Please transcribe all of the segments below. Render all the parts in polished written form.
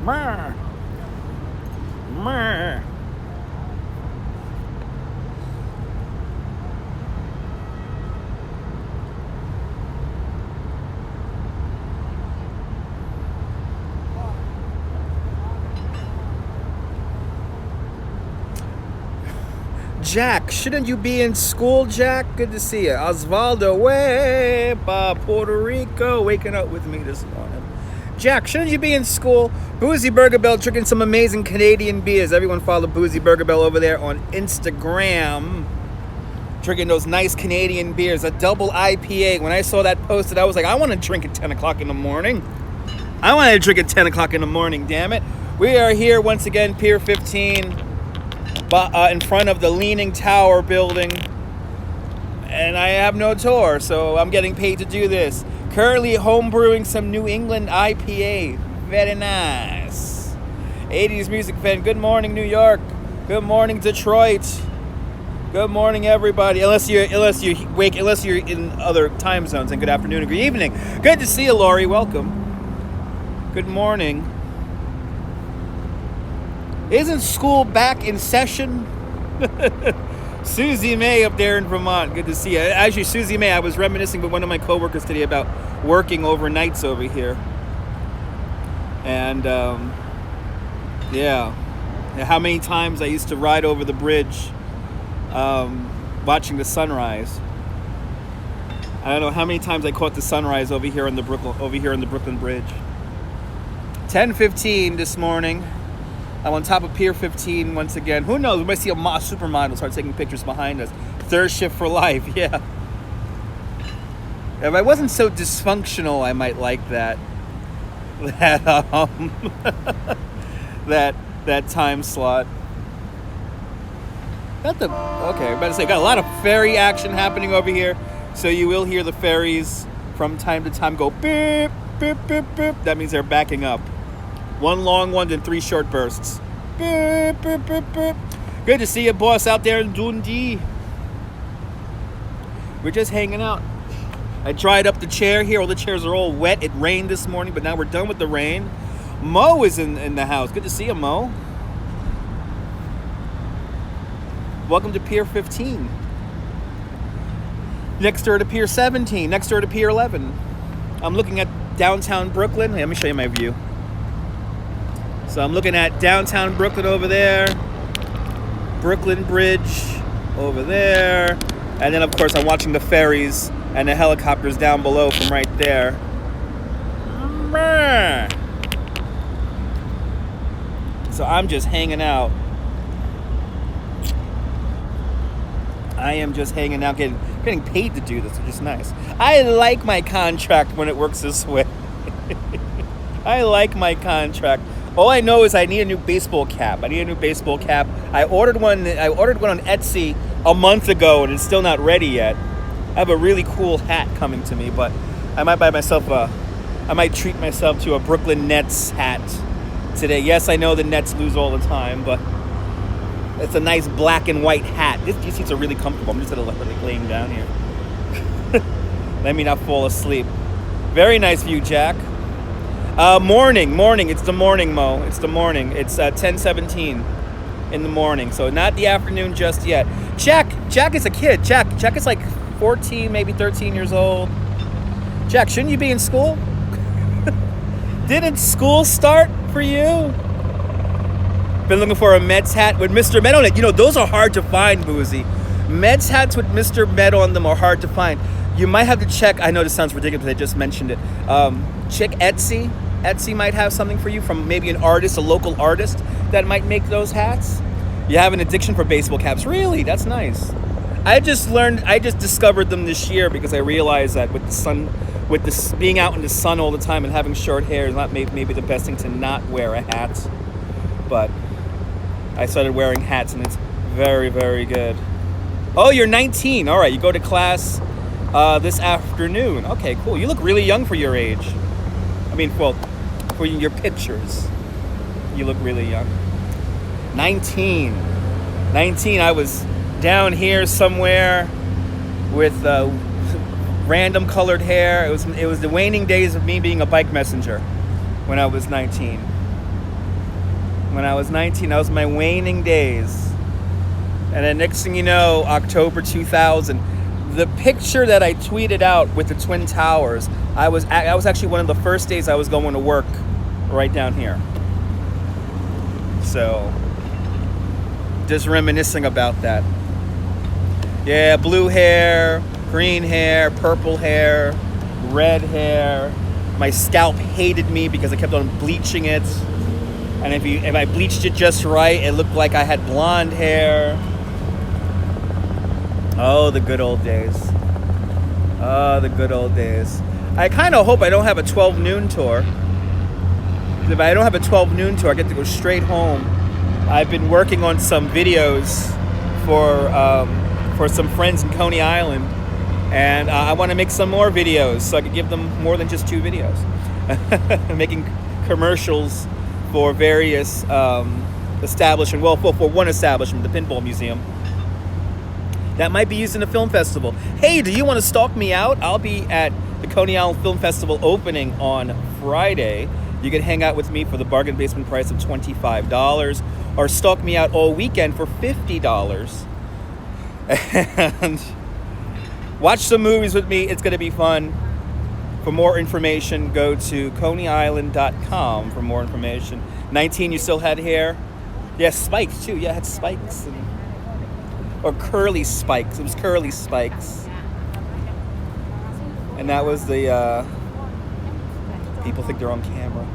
Meh. Meh. Jack, shouldn't you be in school, Jack? Good to see you. Osvaldo, way Puerto Rico, waking up with me this morning. Jack, shouldn't you be in school? Boozy Burger Bell drinking some amazing Canadian beers. Everyone follow Boozy Burger Bell over there on Instagram. Drinking those nice Canadian beers, a double IPA. When I saw that posted, I was like, I want to drink at 10 o'clock in the morning. I want to drink at 10 o'clock in the morning, damn it. We are here once again, Pier 15. In front of the Leaning Tower building, and I have no tour, so I'm getting paid to do this. Currently homebrewing some New England IPA. Very nice. 80s music fan. Good morning, New York. Good morning, Detroit. Good morning, everybody. Unless you're in other time zones. And good afternoon and good evening. Good to see you, Lori. Welcome. Good morning. Isn't school back in session? Susie May up there in Vermont. Good to see you. Actually, Susie May, I was reminiscing with one of my coworkers today about working overnights over here. And, how many times I used to ride over the bridge watching the sunrise. I don't know how many times I caught the sunrise over here on the Brooklyn Bridge. 10:15 this morning. I'm on top of Pier 15 once again. Who knows? We might see a supermodel start taking pictures behind us. Third shift for life, yeah. If I wasn't so dysfunctional, I might like that. That time slot. Okay, I'm about to say, got a lot of ferry action happening over here. So you will hear the ferries from time to time go beep, beep, beep, beep. That means they're backing up. One long one and 3 short bursts. Beep, beep, beep, beep. Good to see you, boss, out there in Dundee. We're just hanging out. I dried up the chair here. All the chairs are all wet. It rained this morning, but now we're done with the rain. Mo is in the house. Good to see you, Mo. Welcome to Pier 15. Next door to Pier 17. Next door to Pier 11. I'm looking at downtown Brooklyn. Let me show you my view. So I'm looking at downtown Brooklyn over there, Brooklyn Bridge over there, and then of course I'm watching the ferries and the helicopters down below from right there. So I'm just hanging out. I am just hanging out, getting paid to do this, which is nice. I like my contract when it works this way. I like my contract. All I know is I need a new baseball cap. I ordered one on Etsy a month ago, and it's still not ready yet. I have a really cool hat coming to me, but I might treat myself to a Brooklyn Nets hat today. Yes, I know the Nets lose all the time, but it's a nice black and white hat. These seats are really comfortable. I'm just laying down here. Let me not fall asleep. Very nice view, Jack. Morning. It's the morning, Mo. It's the morning. It's 10:17 in the morning, so not the afternoon just yet. Jack is a kid. Jack is like 14, maybe 13 years old. Jack, shouldn't you be in school? Didn't school start for you? Been looking for a Mets hat with Mr. Met on it. You know, those are hard to find, Boozy. Mets hats with Mr. Met on them are hard to find. You might have to check. I know this sounds ridiculous, I just mentioned it. Check Etsy. Etsy might have something for you from maybe a local artist that might make those hats. You have an addiction for baseball caps. Really? That's nice. I just discovered them this year because I realized that with the sun, being out in the sun all the time and having short hair is not maybe the best thing to not wear a hat. But I started wearing hats and it's very, very good. Oh, you're 19. All right, you go to class this afternoon. Okay, cool. You look really young for your age. I mean, well, for your pictures, you look really young. 19. I was down here somewhere with random colored hair. It was the waning days of me being a bike messenger when I was 19. When I was 19, that was my waning days. And then next thing you know, October 2000, the picture that I tweeted out with the Twin Towers, I was actually one of the first days I was going to work right down here. So, just reminiscing about that. Yeah, blue hair, green hair, purple hair, red hair. My scalp hated me because I kept on bleaching it. And if I bleached it just right, it looked like I had blonde hair. Oh, the good old days. Oh, the good old days. I kind of hope I don't have a 12 noon tour. If I don't have a 12 noon tour, I get to go straight home. I've been working on some videos for some friends in Coney Island, and I want to make some more videos so I can give them more than just 2 videos. Making commercials for various establishments. Well, for one establishment, the Pinball Museum, that might be used in a film festival. Hey, do you want to stalk me out? I'll be at the Coney Island Film Festival opening on Friday. You can hang out with me for the bargain basement price of $25, or stalk me out all weekend for $50. And watch some movies with me. It's going to be fun. For more information, go to coneyisland.com for more information. 19, you still had hair? Yeah, spikes too. Yeah, I had spikes. Or curly spikes. It was curly spikes. And that was the... people think they're on camera.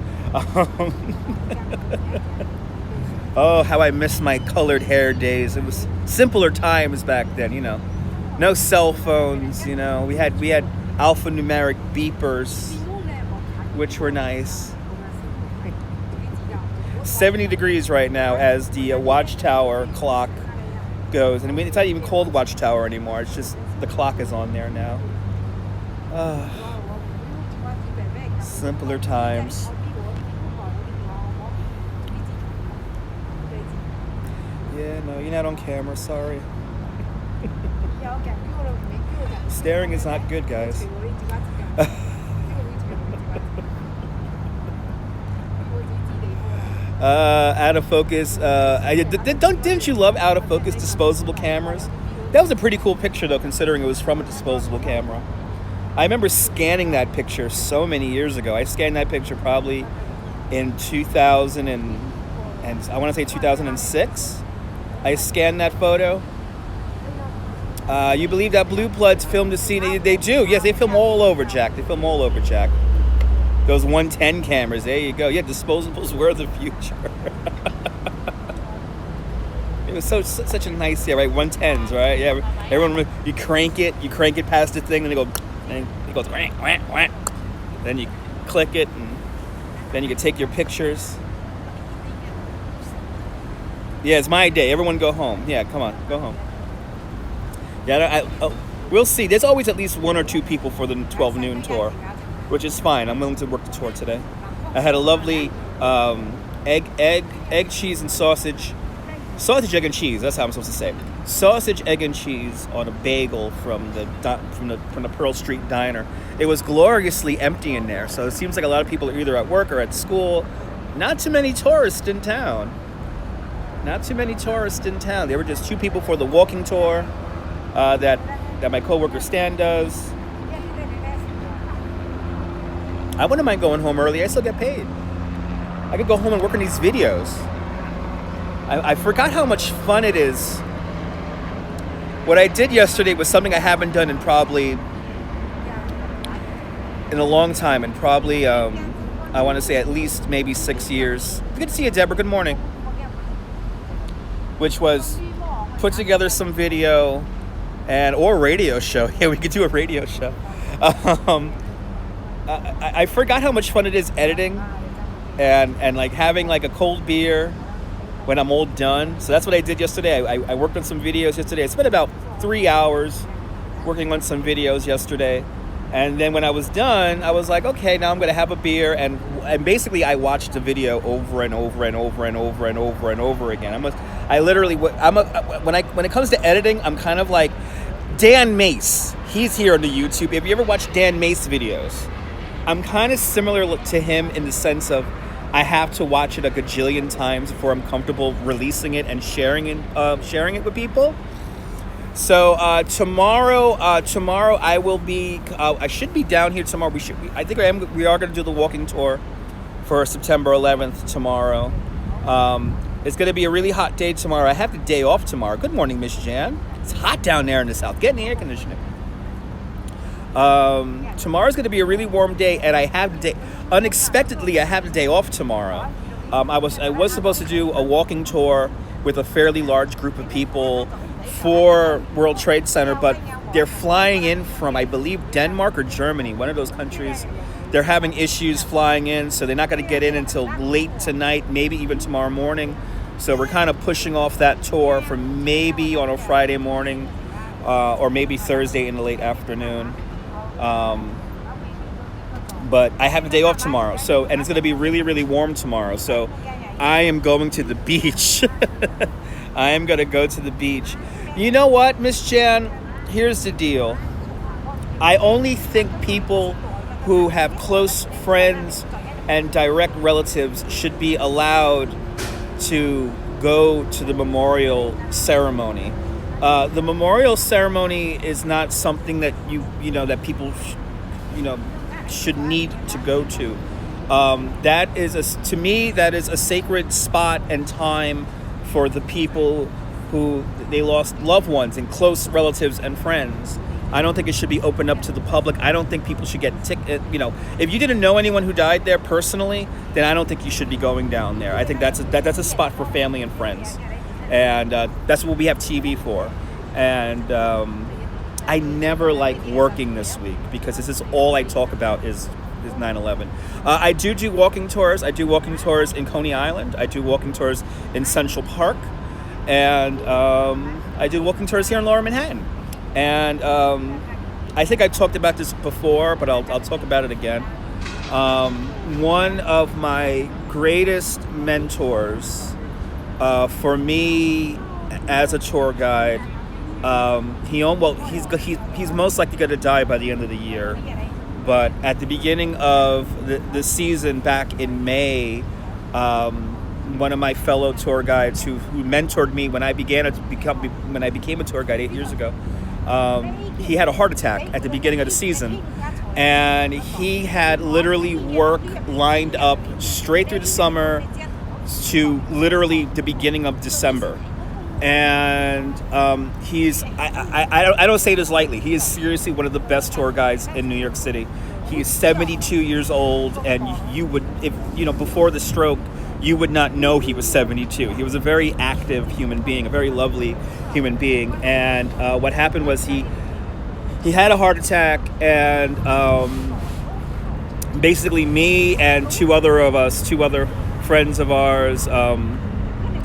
Oh, how I miss my colored hair days. It was simpler times back then, you know. No cell phones, you know. We had alphanumeric beepers, which were nice. 70 degrees right now as the watchtower clock goes. And I mean, it's not even called watchtower anymore. It's just the clock is on there now. Simpler times. Yeah, no, you're not on camera, sorry. Staring is not good, guys. Out of focus. Didn't you love out of focus disposable cameras? That was a pretty cool picture, though, considering it was from a disposable camera. I remember scanning that picture so many years ago. I scanned that picture probably in 2000 and I want to say 2006. I scanned that photo. You believe that Blue Bloods filmed the scene? They do. Yes, they film all over, Jack. They film all over, Jack. Those 110 cameras. There you go. Yeah, disposables were the future. It was such a nice, yeah, right? 110s, right? Yeah, everyone, you crank it past the thing, and it goes, whack, whack, whack. Then you click it, and then you can take your pictures. Yeah, it's my day. Everyone go home. Yeah, come on, go home. Yeah, we'll see. There's always at least 1 or 2 people for the 12 noon tour, which is fine. I'm willing to work the tour today. I had a lovely egg, cheese, and sausage. Sausage, egg, and cheese. That's how I'm supposed to say it. Sausage, egg, and cheese on a bagel from the Pearl Street Diner. It was gloriously empty in there, so it seems like a lot of people are either at work or at school. Not too many tourists in town. There were just 2 people for the walking tour that my coworker Stan does. I wouldn't mind going home early. I still get paid. I could go home and work on these videos. I forgot how much fun it is. What I did yesterday was something I haven't done in a long time, and probably I want to say at least maybe 6 years. Good to see you, Deborah. Good morning. Which was put together some video or radio show. Yeah, we could do a radio show. I forgot how much fun it is editing and like having like a cold beer when I'm all done. So that's what I did yesterday. I worked on some videos yesterday. I spent about 3 hours working on some videos yesterday. And then when I was done, I was like, okay, now I'm going to have a beer. And basically I watched the video over and over and over and over and over and over again. When it comes to editing, I'm kind of like Dan Mace. He's here on the YouTube. If you ever watch Dan Mace videos, I'm kind of similar to him in the sense of I have to watch it a gajillion times before I'm comfortable releasing it and sharing it with people. So tomorrow I will be. I should be down here tomorrow. I think we are going to do the walking tour for September 11th tomorrow. It's going to be a really hot day tomorrow. I have the day off tomorrow. Good morning, Miss Jan. It's hot down there in the south. Get in the air conditioning. Tomorrow's going to be a really warm day, and I have the day. Unexpectedly, I have the day off tomorrow. I was supposed to do a walking tour with a fairly large group of people for World Trade Center, but they're flying in from, I believe, Denmark or Germany, one of those countries. They're having issues flying in, so they're not going to get in until late tonight, maybe even tomorrow morning. So we're kind of pushing off that tour for maybe on a Friday morning or maybe Thursday in the late afternoon. But I have a day off tomorrow, and it's going to be really, really warm tomorrow. So I am going to the beach. I am going to go to the beach. You know what, Miss Jan? Here's the deal. I only think people who have close friends and direct relatives should be allowed to go to the memorial ceremony. The memorial ceremony is not something that that people should need to go to. That is to me that is a sacred spot and time for the people who they lost loved ones and close relatives and friends. I don't think it should be opened up to the public. I don't think people should get if you didn't know anyone who died there personally, then I don't think you should be going down there. I think that's a spot for family and friends, and that's what we have TV for. And I never like working this week because this is all I talk about is 9/11. I do walking tours. I do walking tours in Coney Island. I do walking tours in Central Park, and I do walking tours here in Lower Manhattan. And I think I talked about this before, but I'll talk about it again. One of my greatest mentors for me as a tour guide, he's most likely going to die by the end of the year. But at the beginning of the season back in May, one of my fellow tour guides who mentored me when I became a tour guide 8 years ago, he had a heart attack at the beginning of the season, and he had literally work lined up straight through the summer to literally the beginning of December. And I don't say this lightly. He is seriously one of the best tour guides in New York City. He is 72 years old, and you would, before the stroke, you would not know he was 72. He was a very active human being, a very lovely human being. And what happened was he had a heart attack, and basically me and two other friends of ours,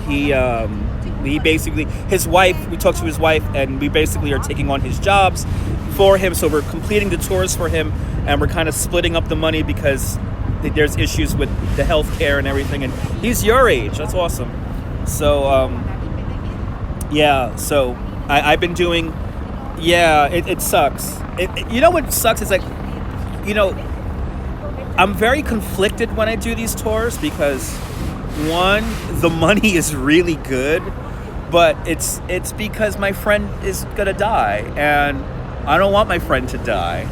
he basically, his wife, we talked to his wife, and we basically are taking on his jobs for him. So we're completing the tours for him, and we're kind of splitting up the money because there's issues with the health care and everything. And he's your age. That's awesome. So, so I've been doing, it sucks. You know what sucks? It's like, I'm very conflicted when I do these tours because, one, the money is really good, but it's because my friend is gonna die, and I don't want my friend to die,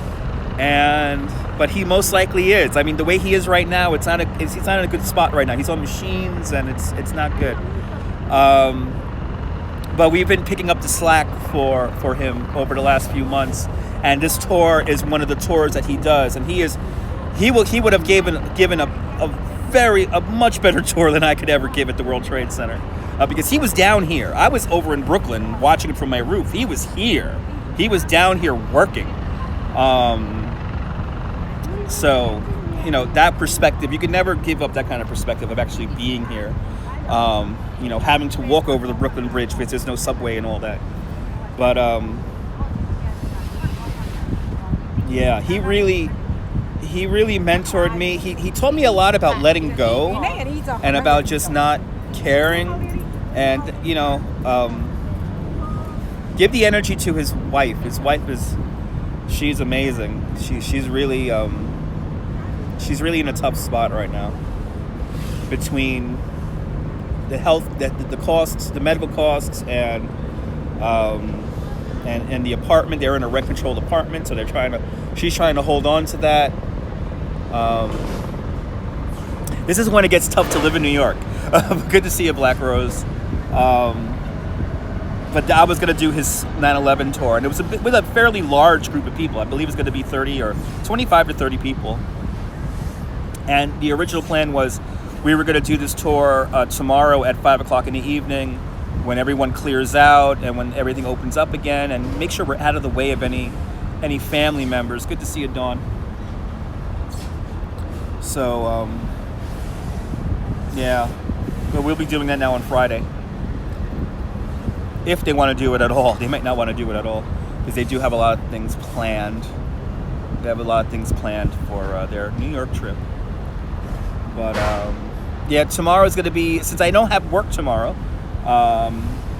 but he most likely is. I mean, the way he is right now, he's not in a good spot right now. He's on machines, and it's not good. But we've been picking up the slack for him over the last few months, and this tour is one of the tours that he does, and he would have given a much better tour than I could ever give at the World Trade Center, because he was down here. I was over in Brooklyn watching it from my roof. He was here. He was down here working. So, that perspective, you can never give up that kind of perspective of actually being here. Having to walk over the Brooklyn Bridge because there's no subway and all that. But, he really mentored me. He taught me a lot about letting go and about just not caring, and give the energy to his wife. His wife she's amazing. She's really in a tough spot right now. between the health, the costs, the medical costs, and the apartment. They're in a rent-controlled apartment, so she's trying to hold on to that. This is when it gets tough to live in New York. Good to see you, Black Rose. But I was going to do his 9/11 tour, and it was with a fairly large group of people. I believe it's going to be 30 or 25 to 30 people. And the original plan was we were going to do this tour tomorrow at 5 o'clock in the evening when everyone clears out and when everything opens up again, and make sure we're out of the way of any family members. Good to see you, Dawn. So, yeah. But we'll be doing that now on Friday. If they want to do it at all. They might not want to do it at all, because they do have a lot of things planned. They have a lot of things planned for their New York trip. But yeah, tomorrow's going to be, since I don't have work tomorrow,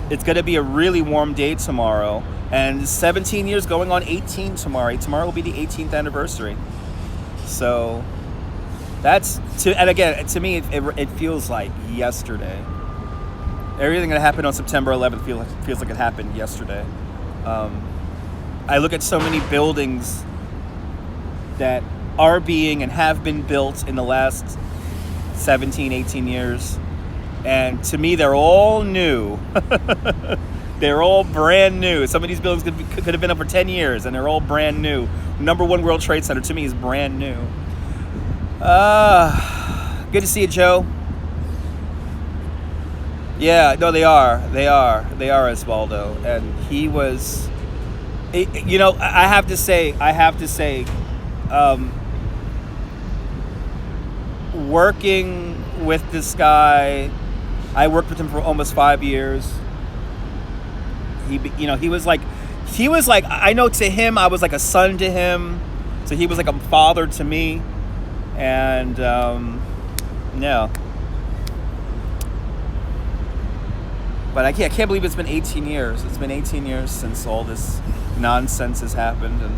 it's going to be a really warm day tomorrow. And 17 years going on 18 tomorrow. Tomorrow will be the 18th anniversary. So and again, to me, it feels like yesterday. Everything that happened on September 11th feels like it happened yesterday. I look at so many buildings that are being and have been built in the last 17, 18 years. And to me, they're all new. They're all brand new. Some of these buildings could have been up for 10 years, and they're all brand new. Number 1 World Trade Center, to me, is brand new. Good to see you, Joe. Yeah, no, they are, Osvaldo. And he was, you know, I have to say, working with this guy, I worked with him for almost 5 years. He was like, I know to him, I was like a son to him. So he was like a father to me. And, yeah. But I can't believe it's been 18 years. It's been 18 years since all this nonsense has happened, and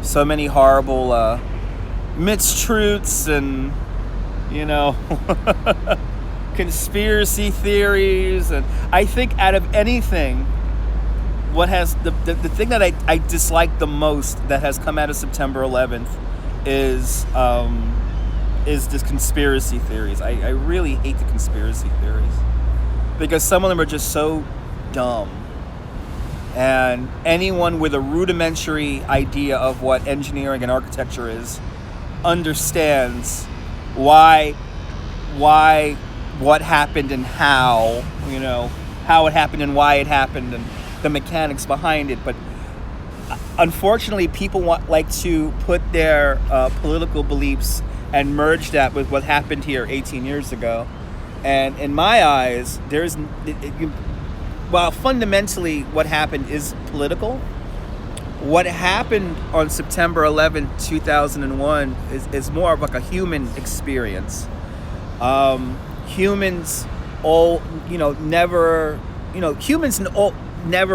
so many horrible mistruths and, you know, conspiracy theories. And I think out of anything, what has the thing that I dislike the most that has come out of September 11th is this conspiracy theories. I really hate the conspiracy theories, because some of them are just so dumb. And anyone with a rudimentary idea of what engineering and architecture is understands why what happened and how, you know, how it happened and why it happened and the mechanics behind it. But unfortunately, people like to put their political beliefs and merge that with what happened here 18 years ago. And in my eyes, while fundamentally what happened is political, what happened on September 11, 2001 is more of like a human experience. Humans never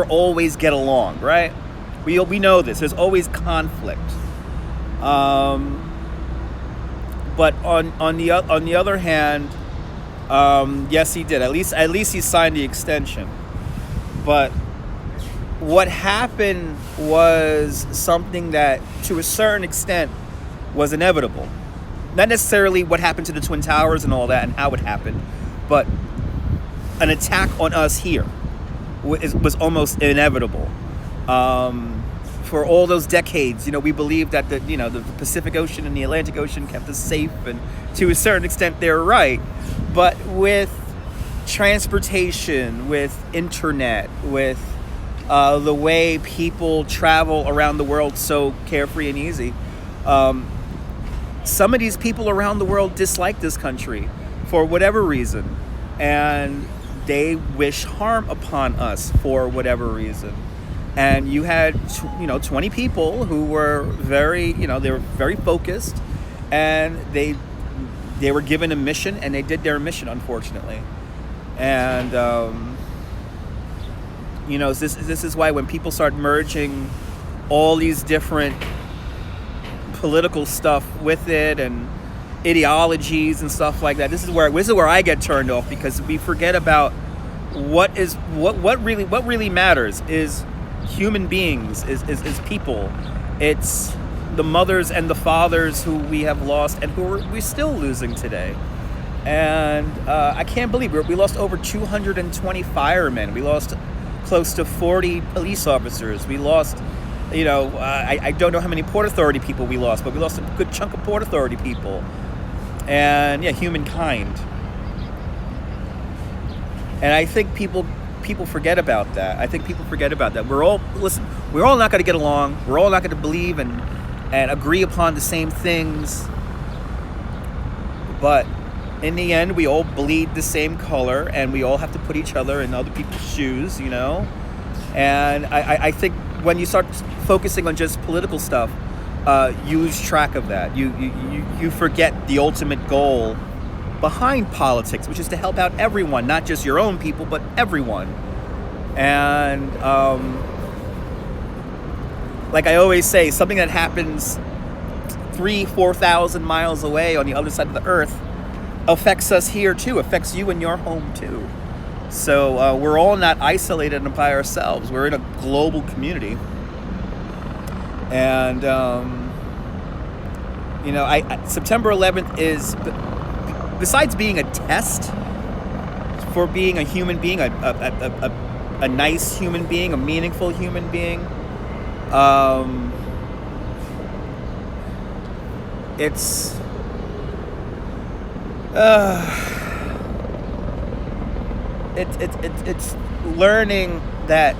always get along, right? We know this. There's always conflict. But on the other hand, yes, he did. At least he signed the extension. But what happened was something that, to a certain extent, was inevitable. Not necessarily what happened to the Twin Towers and all that and how it happened, but an attack on us here was almost inevitable. For all those decades, we believed that the Pacific Ocean and the Atlantic Ocean kept us safe, and to a certain extent, they're right. But with transportation, with internet, with the way people travel around the world so carefree and easy, some of these people around the world dislike this country for whatever reason, and they wish harm upon us for whatever reason. And you had 20 people who were very, they were very focused, and they were given a mission, and they did their mission, unfortunately. And this is why when people start merging all these different political stuff with it, and ideologies and stuff like that. This is where I get turned off, because we forget about what really matters is human beings, is people. It's the mothers and the fathers who we have lost and who we're still losing today. And I can't believe we lost over 220 firemen. We lost close to 40 police officers. We lost, I don't know how many Port Authority people we lost, but we lost a good chunk of Port Authority people. And yeah, humankind. And I think people forget about that. We're all not going to get along. We're all not going to believe and agree upon the same things. But in the end, we all bleed the same color, and we all have to put each other in other people's shoes, And I think when you start focusing on just political stuff, you lose track of that. You forget the ultimate goal behind politics, which is to help out everyone, not just your own people, but everyone. And like I always say, something that happens 3,000-4,000 miles away on the other side of the earth affects us here too, affects you in your home too. So we're all not isolated and by ourselves. We're in a global community. And September 11th is, besides being a test for being a human being, a nice human being, a meaningful human being, it's learning that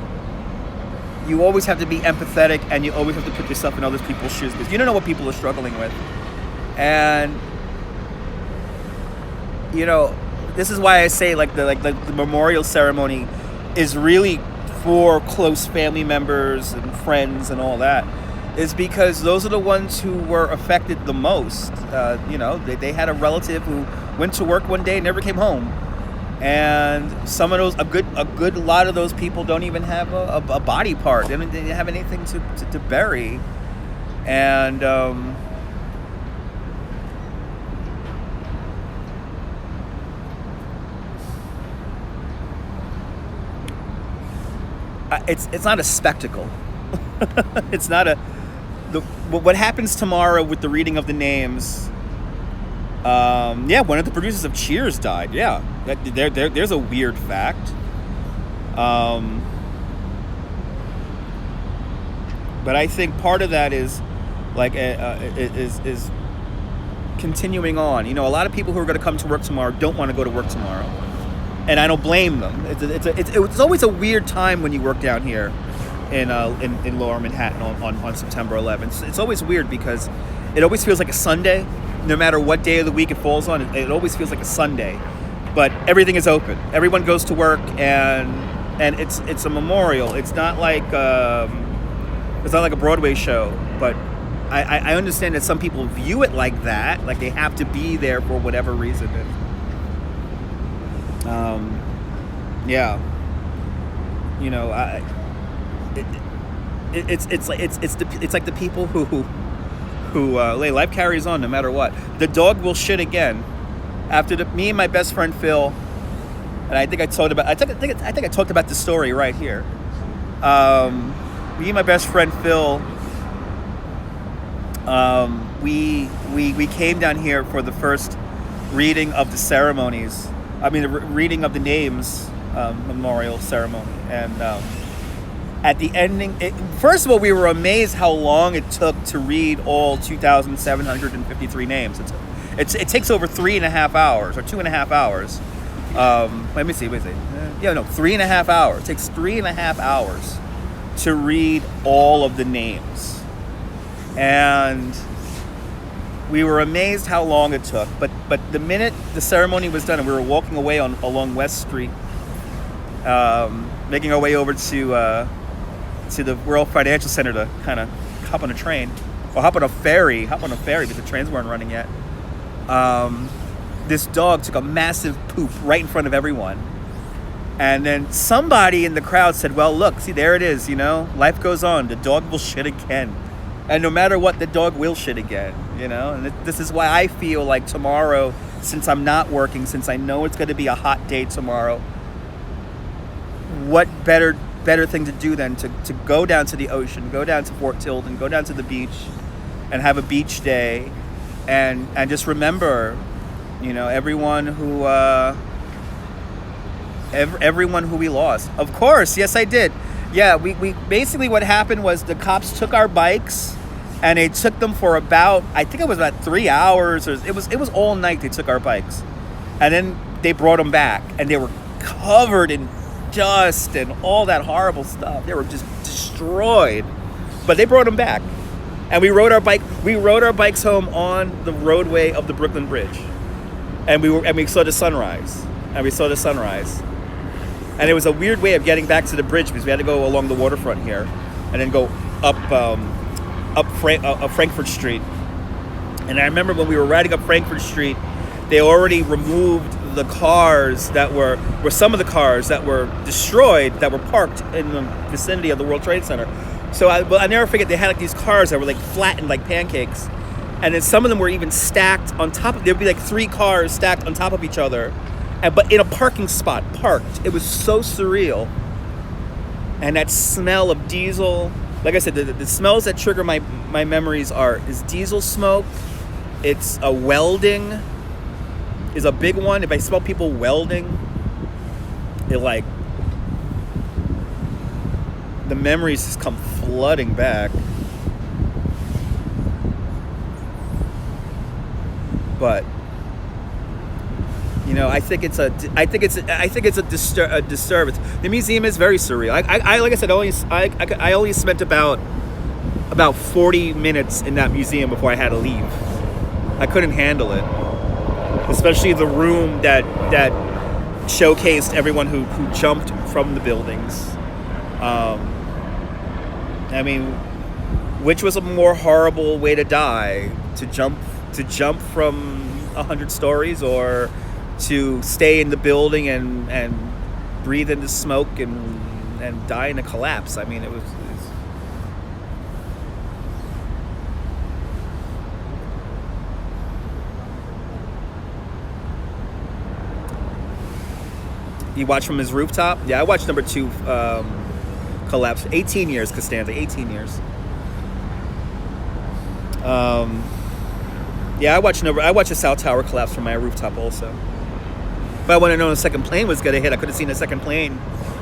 you always have to be empathetic, and you always have to put yourself in other people's shoes, because you don't know what people are struggling with. And this is why I say like the memorial ceremony is really for close family members and friends and all that, is because those are the ones who were affected the most. They had a relative who went to work one day and never came home. And some of those, a good lot of those people don't even have a body part. They don't have anything to bury. And it's not a spectacle. It's not what happens tomorrow with the reading of the names. One of the producers of Cheers died. Yeah, there's a weird fact. But I think part of that is is continuing on. A lot of people who are going to come to work tomorrow don't want to go to work tomorrow, and I don't blame them. It's always a weird time when you work down here in Lower Manhattan on September 11th. It's always weird because it always feels like a Sunday. No matter what day of the week it falls on, it always feels like a Sunday. But everything is open. Everyone goes to work, and it's a memorial. It's not like a Broadway show. But I understand that some people view it like that, like they have to be there for whatever reason. It's like the people who life carries on no matter what. The dog will shit again. After me and my best friend Phil, and I think I talked about this story right here. Me and my best friend Phil, we came down here for the first reading of the ceremonies. The reading of the names memorial ceremony, and at the ending, first of all, we were amazed how long it took to read all 2,753 names. It takes over 3.5 hours or 2.5 hours. Let me see. 3.5 hours. It takes 3.5 hours to read all of the names, and we were amazed how long it took. But the minute the ceremony was done and we were walking away along West Street, making our way over to the World Financial Center to kind of hop on a train or hop on a ferry because the trains weren't running yet. This dog took a massive poop right in front of everyone. And then somebody in the crowd said, well, look, see, there it is, life goes on. The dog will shit again. And no matter what, the dog will shit again. And this is why I feel like tomorrow, since I'm not working, since I know it's going to be a hot day tomorrow, what better thing to do than to go down to the ocean, go down to Fort Tilden, go down to the beach and have a beach day and just remember, everyone who everyone who we lost. Of course, yes I did. Yeah, we basically what happened was the cops took our bikes and they took them for about, I think it was about 3 hours, or it was all night they took our bikes. And then they brought them back and they were covered in dust and all that horrible stuff. They were just destroyed. But they brought them back. And we rode our bikes home on the roadway of the Brooklyn Bridge. And we saw the sunrise. And it was a weird way of getting back to the bridge because we had to go along the waterfront here and then go up Frankfurt Street. And I remember when we were riding up Frankfurt Street, they already removed the cars that were some of the cars that were destroyed that were parked in the vicinity of the World Trade Center. So I never forget, they had like these cars that were like flattened like pancakes, and then some of them were even stacked on top of. There'd be like 3 cars stacked on top of each other, but in a parking spot, parked. It was so surreal. And that smell of diesel, like I said, the smells that trigger my memories is diesel smoke. It's a welding is a big one. If I smell people welding, it like the memories just come flooding back. But I think it's a disturbance. The museum is very surreal. I like I said, I only spent about 40 minutes in that museum before I had to leave. I couldn't handle it, especially the room that showcased everyone who jumped from the buildings. I mean, which was a more horrible way to die? To jump from 100 stories, or to stay in the building and breathe in the smoke and die in a collapse? I mean, it was You watch from his rooftop? Yeah, I watched number 2 collapse. 18 years, Costanza. 18 years. Yeah, I watched the South Tower collapse from my rooftop also. But I wouldn't have known a second plane was gonna hit. I could have seen a second plane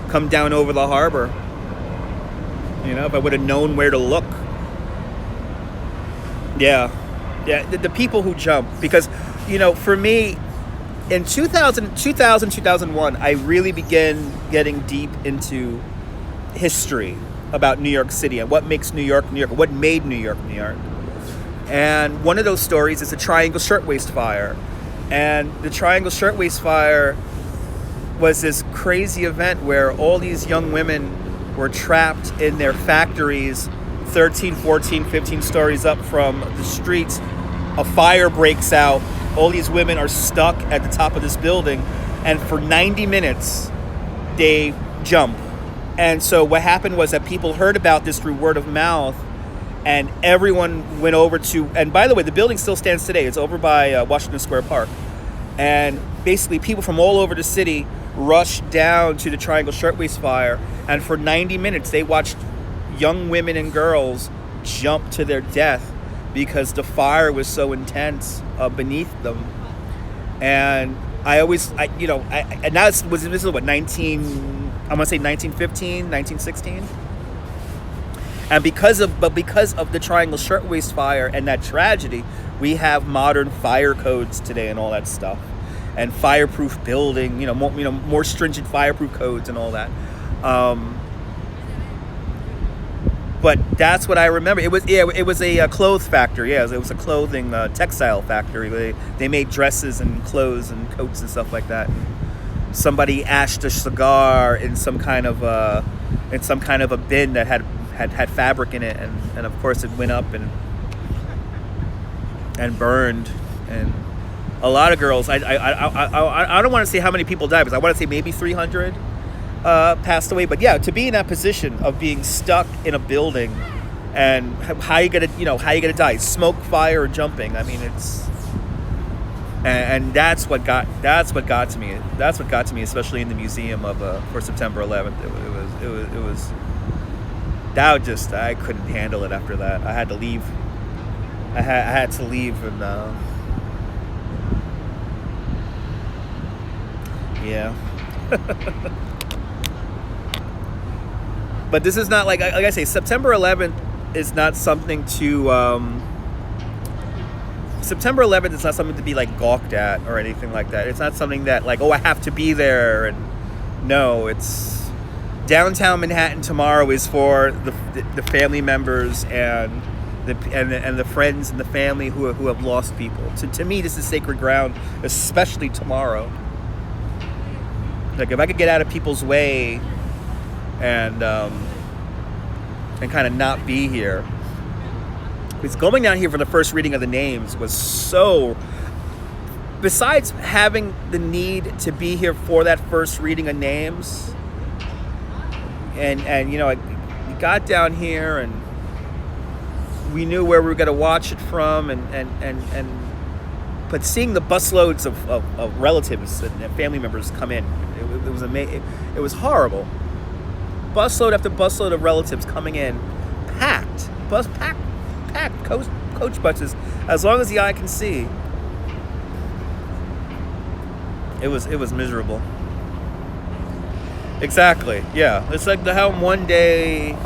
come down over the harbor. If I would have known where to look. Yeah, the people who jump, because for me, in 2001, I really began getting deep into history about New York City and what makes New York, New York, what made New York, New York. And one of those stories is the Triangle Shirtwaist Fire. And the Triangle Shirtwaist Fire was this crazy event where all these young women were trapped in their factories 13, 14, 15 stories up from the streets. A fire breaks out. All these women are stuck at the top of this building. And for 90 minutes, they jump. And so what happened was that people heard about this through word of mouth. And everyone went over to, and by the way, the building still stands today. It's over by Washington Square Park. And basically people from all over the city rushed down to the Triangle Shirtwaist Fire. And for 90 minutes, they watched young women and girls jump to their death because the fire was so intense beneath them. And this is what, 1915, 1916? And because of the Triangle Shirtwaist Fire and that tragedy, we have modern fire codes today and all that stuff, and fireproof building, more stringent fireproof codes and all that. But that's what I remember. It was a clothes factory. Yeah, it was a clothing textile factory. They made dresses and clothes and coats and stuff like that. And somebody ashed a cigar in some kind of a bin that had fabric in it, and of course it went up and burned, and a lot of girls. I don't want to say how many people died, because I want to say maybe 300 passed away. But yeah, to be in that position of being stuck in a building and how you gonna die? Smoke, fire, or jumping? I mean, it's and that's what got to me. That's what got to me, especially in the museum for September 11th. It was that just I couldn't handle it after that. I had to leave. I had to leave and yeah. But this is not like I say, September 11th is not something to September 11th is not something to be like gawked at or anything like that. It's not something that like, oh, I have to be there. And no, it's downtown Manhattan tomorrow is for the family members and the friends and the family who have lost people. To me, this is sacred ground, especially tomorrow. Like if I could get out of people's way and kind of not be here. Because going down here for the first reading of the names was so. Besides having the need to be here for that first reading of names, and we got down here and we knew where we were going to watch it from, but seeing the busloads of relatives and family members come in, it was amazing. It was horrible. Busload after busload of relatives coming in, packed coach buses, as long as the eye can see. It was miserable. Exactly. Yeah. It's like how one day.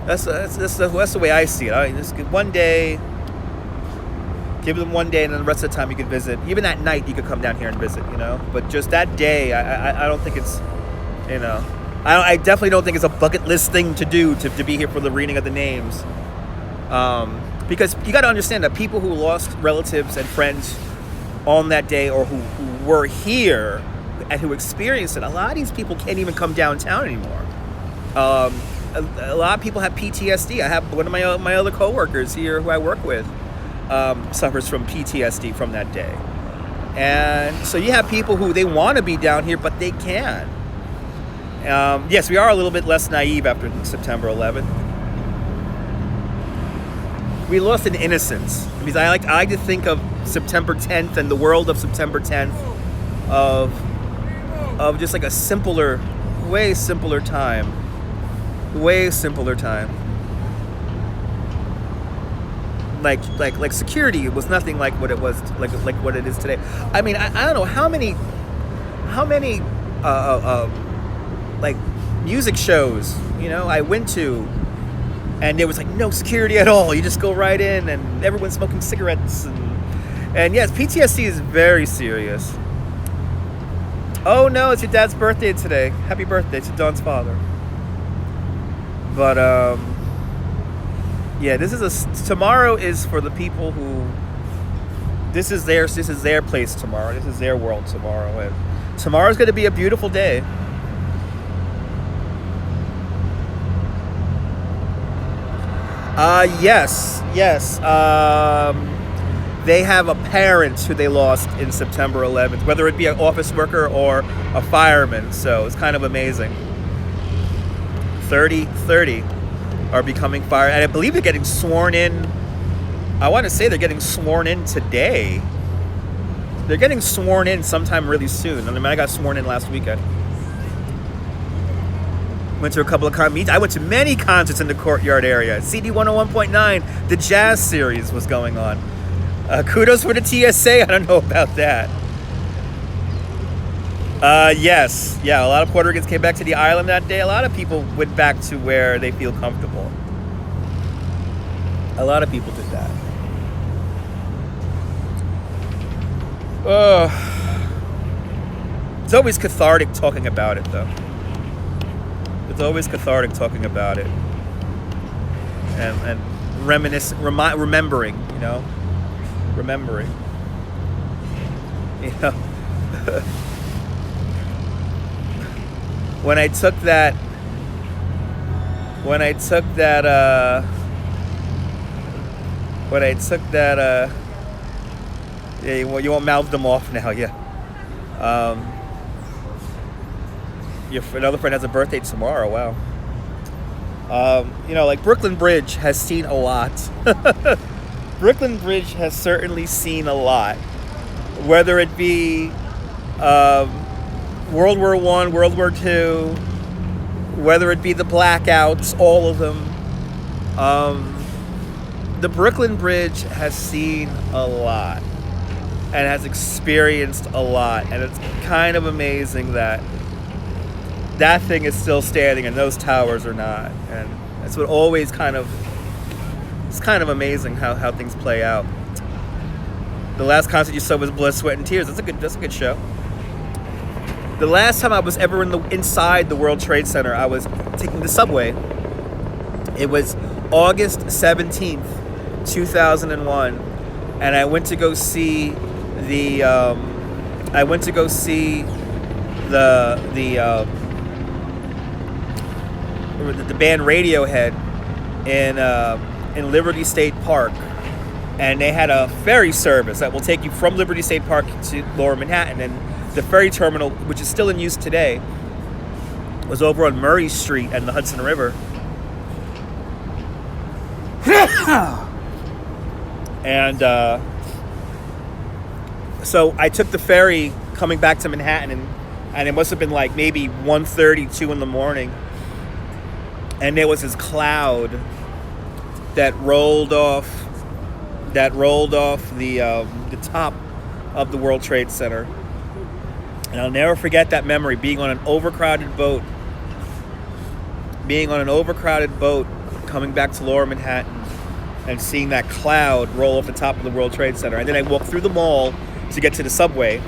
That's the way I see it. Just one day. Give them one day, and then the rest of the time you could visit. Even at night, you could come down here and visit. But just that day, I don't think it's. I definitely don't think it's a bucket list thing to do to be here for the reading of the names. Because you got to understand that people who lost relatives and friends on that day, or who were here and who experienced it, a lot of these people can't even come downtown anymore. A lot of people have PTSD. I have one of my other coworkers here who I work with suffers from PTSD from that day. And so you have people who they want to be down here, but they can't. Yes, we are a little bit less naive after September 11th. We lost an innocence. Because I like to think of September 10th and the world of September 10th of just like a simpler, way simpler time. Way simpler time. Like security was nothing like what it was like what it is today. I mean, I don't know how many like music shows I went to, and there was like no security at all. You just go right in, and everyone's smoking cigarettes, and yes, PTSD is very serious. Oh no, it's your dad's birthday today. Happy birthday to Dawn's father. But yeah, tomorrow is for the people who this is their place tomorrow. This is their world tomorrow, and tomorrow's going to be a beautiful day. Yes. They have a parent who they lost in September 11th, whether it be an office worker or a fireman. So it's kind of amazing. 30 are becoming fire, and I believe they're getting sworn in. I want to say they're getting sworn in today. They're getting sworn in sometime really soon. I mean, I got sworn in last weekend. Went to a couple of meets. I went to many concerts in the Courtyard area. CD 101.9, the Jazz Series was going on. Kudos for the TSA. I don't know about that. Yes. Yeah, a lot of Puerto Ricans came back to the island that day. A lot of people went back to where they feel comfortable. A lot of people did that. It's always cathartic talking about it, though. It's always cathartic talking about it. And remembering, Remembering. When I took that yeah, you won't mouth them off now, yeah. Another friend has a birthday tomorrow, wow. Like Brooklyn Bridge has seen a lot. Brooklyn Bridge has certainly seen a lot, whether it be World War I, World War II, whether it be the blackouts, all of them. The Brooklyn Bridge has seen a lot and has experienced a lot, and it's kind of amazing that that thing is still standing and those towers are not. And that's what always it's kind of amazing how things play out. The last concert you saw was Blood, Sweat, and Tears. That's a good show. The last time I was ever inside the World Trade Center, I was taking the subway. It was August 17th, 2001, and I went to go see the band Radiohead in Liberty State Park, and they had a ferry service that will take you from Liberty State Park to Lower Manhattan, and the ferry terminal, which is still in use today, was over on Murray Street and the Hudson River. And so I took the ferry coming back to Manhattan, and it must have been like maybe 1:30, 2 in the morning. And there was this cloud that rolled off the top of the World Trade Center. And I'll never forget that memory, being on an overcrowded boat coming back to Lower Manhattan and seeing that cloud roll off the top of the World Trade Center. And then I walked through the mall to get to the subway.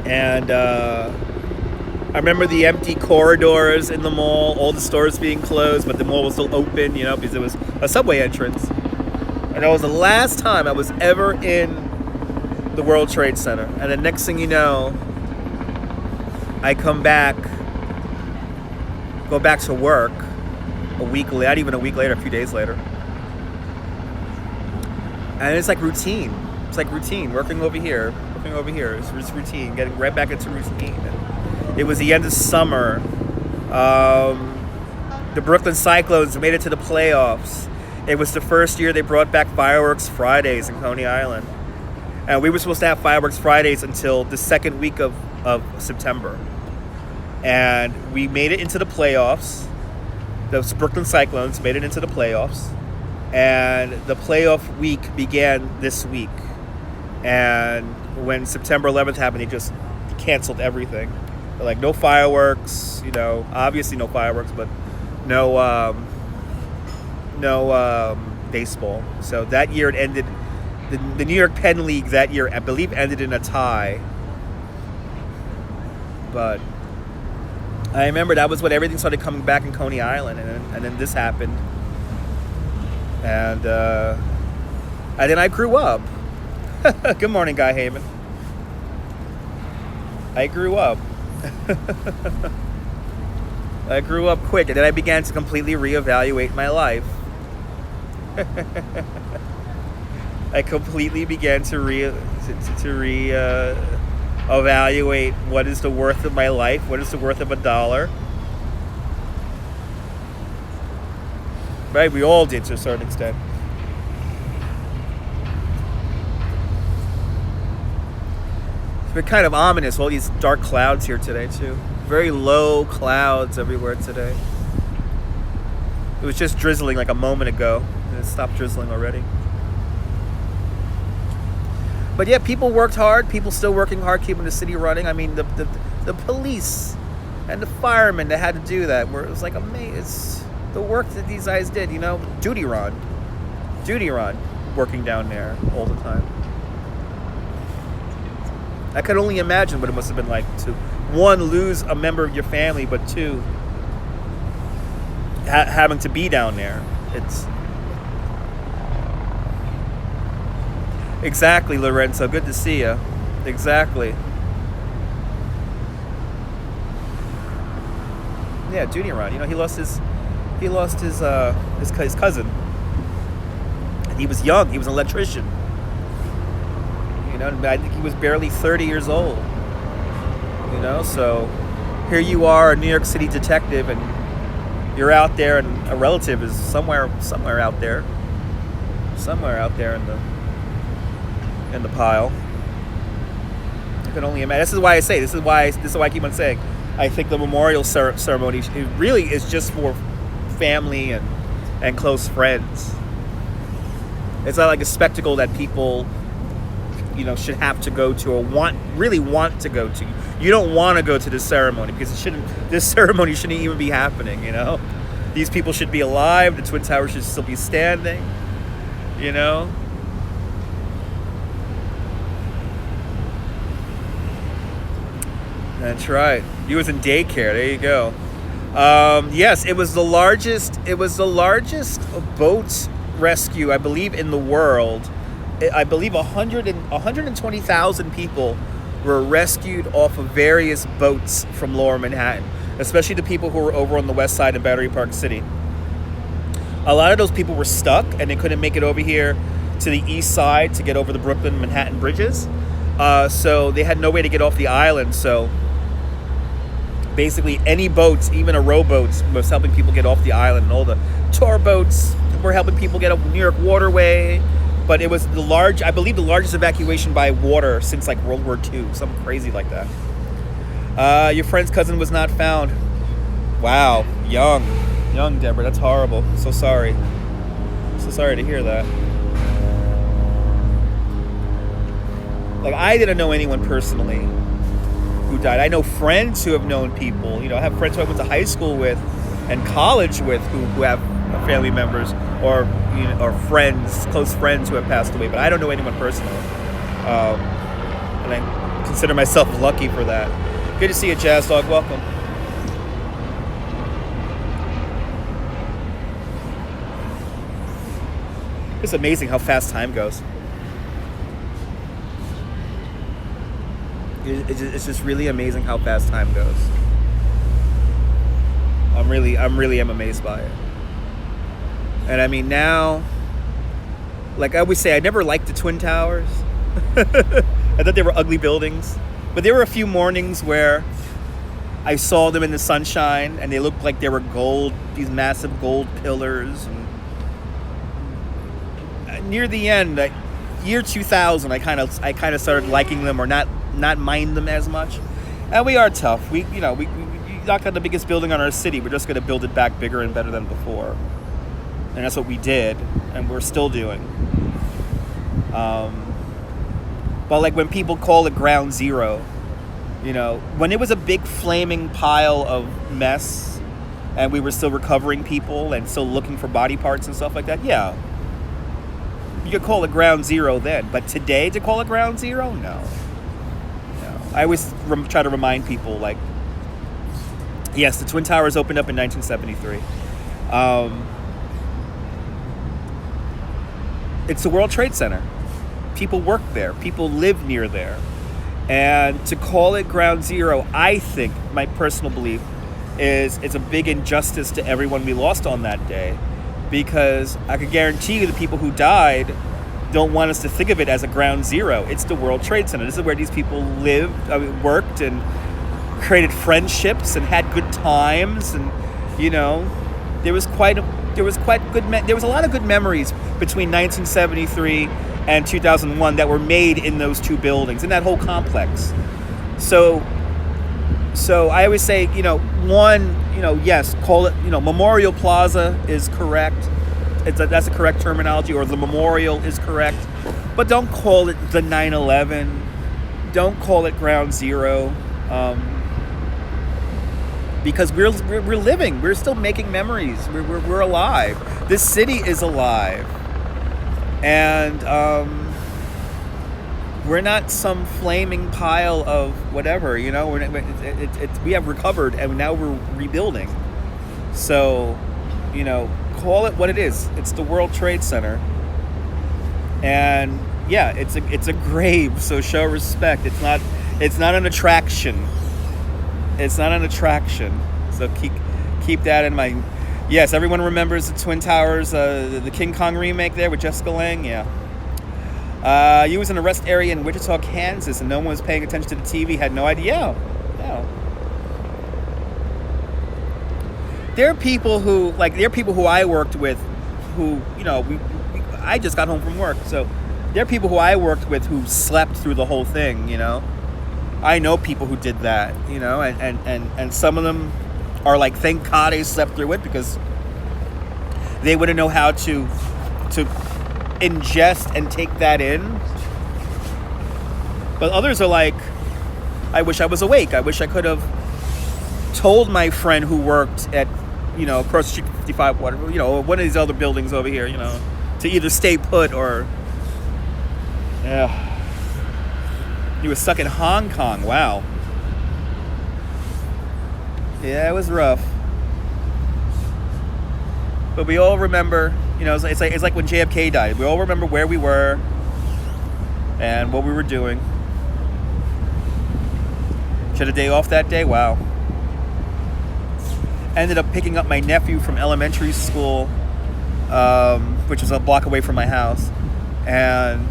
And I remember the empty corridors in the mall, all the stores being closed, but the mall was still open, because it was a subway entrance. And that was the last time I was ever in the World Trade Center. And the next thing you know, I go back to work not even a week later, a few days later. And it's like routine. Working over here. It's just routine, getting right back into routine. And it was the end of summer. The Brooklyn Cyclones made it to the playoffs. It was the first year they brought back Fireworks Fridays in Coney Island. And we were supposed to have Fireworks Fridays until the second week of September. And we made it into the playoffs. The Brooklyn Cyclones made it into the playoffs. And the playoff week began this week. And when September 11th happened, they just canceled everything. Like, no fireworks, obviously no fireworks, but no baseball. So that year it ended. The New York Penn League that year, I believe, ended in a tie. But I remember that was when everything started coming back in Coney Island, and then this happened. And then I grew up. Good morning, Guy Heyman. I grew up. I grew up quick, and then I began to completely reevaluate my life. I completely began to evaluate what is the worth of my life, what is the worth of $1. Right? We all did to a certain extent. It's been kind of ominous, all these dark clouds here today too. Very low clouds everywhere today. It was just drizzling like a moment ago, and it stopped drizzling already. But yeah, people worked hard. People still working hard, keeping the city running. I mean, the police and the firemen that had to do that, where it was like amazing. The work that these guys did, Duty Ron, working down there all the time. I could only imagine what it must have been like to, one, lose a member of your family, but two, having to be down there. It's exactly, Lorenzo. Good to see you. Exactly. Yeah, Duty Ron. He lost his cousin. And he was young. He was an electrician. I think he was barely 30 years old. So here you are, a New York City detective, and you're out there and a relative is somewhere out there in the pile. I can only imagine. This is why I keep on saying, I think the memorial ceremony, it really is just for family and close friends. It's not like a spectacle that people, should have to go to or really want to go to. You don't want to go to this ceremony because this ceremony shouldn't even be happening, These people should be alive. The Twin Towers should still be standing, That's right. You was in daycare. There you go. Yes, it was the largest boat rescue, I believe, in the world. I believe 120,000 people were rescued off of various boats from Lower Manhattan, especially the people who were over on the west side of Battery Park City. A lot of those people were stuck and they couldn't make it over here to the east side to get over the Brooklyn Manhattan bridges. So they had no way to get off the island. So basically any boats, even a rowboat, was helping people get off the island. And all the tour boats were helping people get up the New York waterway. But it was I believe the largest evacuation by water since like World War II, something crazy like that. Your friend's cousin was not found. Wow, young Deborah, that's horrible. So sorry to hear that. Like, I didn't know anyone personally who died. I know friends who have known people. I have friends who I went to high school with and college with who have family members or friends, close friends who have passed away. But I don't know anyone personally, and I consider myself lucky for that. Good to see you, Jazz Dog. Welcome. It's amazing how fast time goes. It's just really amazing how fast time goes. I'm really am amazed by it. And I mean, now, like I always say, I never liked the Twin Towers. I thought they were ugly buildings. But there were a few mornings where I saw them in the sunshine and they looked like they were gold, these massive gold pillars. And near the end, year 2000, I kind of started liking them or not mind them as much. And we are tough. We knocked out the biggest building on our city. We're just going to build it back bigger and better than before. And that's what we did, and we're still doing. But like when people call it ground zero, when it was a big flaming pile of mess and we were still recovering people and still looking for body parts and stuff like that, yeah. You could call it ground zero then. But today, to call it ground zero, no. I always try to remind people, like, yes, the Twin Towers opened up in 1973. It's the World Trade Center. People work there. People live near there. And to call it ground zero, I think, my personal belief, is it's a big injustice to everyone we lost on that day. Because I could guarantee you the people who died don't want us to think of it as a ground zero. It's the World Trade Center. This is where these people lived, worked, and created friendships and had good times. And there was a lot of good memories between 1973 and 2001 that were made in those two buildings, in that whole complex. So I always say, yes, call it, Memorial Plaza is correct. That's a correct terminology, or the memorial is correct. But don't call it the 9/11. Don't call it ground zero. Because we're living. We're still making memories. We're alive. This city is alive. And we're not some flaming pile of whatever, we have recovered and now we're rebuilding. So, call it what it is. It's the World Trade Center. And yeah, it's a grave, so show respect. It's not an attraction. It's not an attraction. So keep that in mind. Yes, everyone remembers the Twin Towers, the King Kong remake there with Jessica Lange. Yeah. You was in a rest area in Wichita, Kansas, and no one was paying attention to the TV. Had no idea. Yeah. there are people who I worked with who, I just got home from work, so there are people who I worked with who slept through the whole thing, I know people who did that, and some of them are like, thank God they slept through it, because they wouldn't know how to ingest and take that in. But others are like, I wish I was awake. I wish I could have told my friend who worked at, across the street 55, whatever, one of these other buildings over here, to either stay put or, he was stuck in Hong Kong. Wow. Yeah, it was rough. But we all remember, it's like when JFK died. We all remember where we were and what we were doing. Should a day off that day? Wow. Ended up picking up my nephew from elementary school, which was a block away from my house. And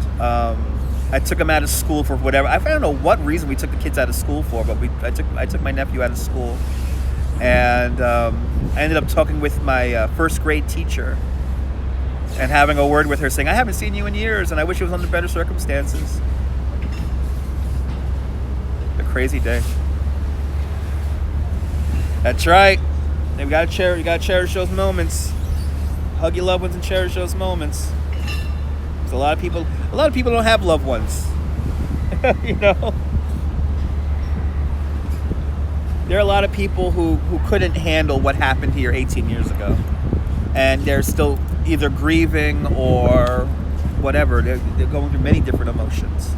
I took him out of school for whatever. I don't know what reason we took the kids out of school for, but I took my nephew out of school. And I ended up talking with my first grade teacher and having a word with her saying, I haven't seen you in years and I wish it was under better circumstances. A crazy day. That's right. You gotta cherish those moments. Hug your loved ones and cherish those moments. Because a lot of people don't have loved ones. There are a lot of people who couldn't handle what happened here 18 years ago. And they're still either grieving or whatever. They're going through many different emotions.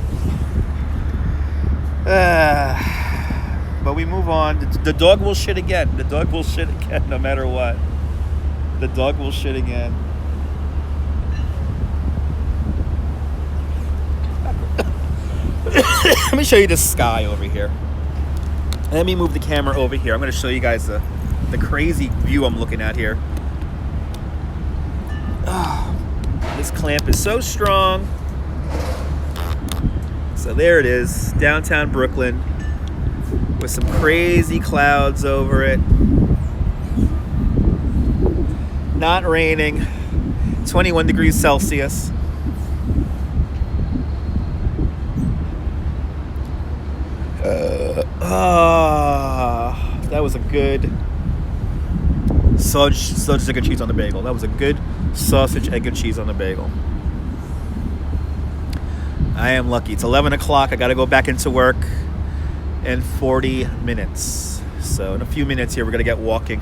But we move on. The dog will shit again. The dog will shit again no matter what. The dog will shit again. Let me show you the sky over here. Let me move the camera over here. I'm going to show you guys the crazy view I'm looking at here. Oh, this clamp is so strong. So there it is, downtown Brooklyn, with some crazy clouds over it. Not raining. 21 degrees Celsius. That was a good sausage, egg, and cheese on the bagel. That was a good sausage, egg, and cheese on the bagel. I am lucky. It's 11 o'clock. I got to go back into work in 40 minutes. So in a few minutes here, we're going to get walking.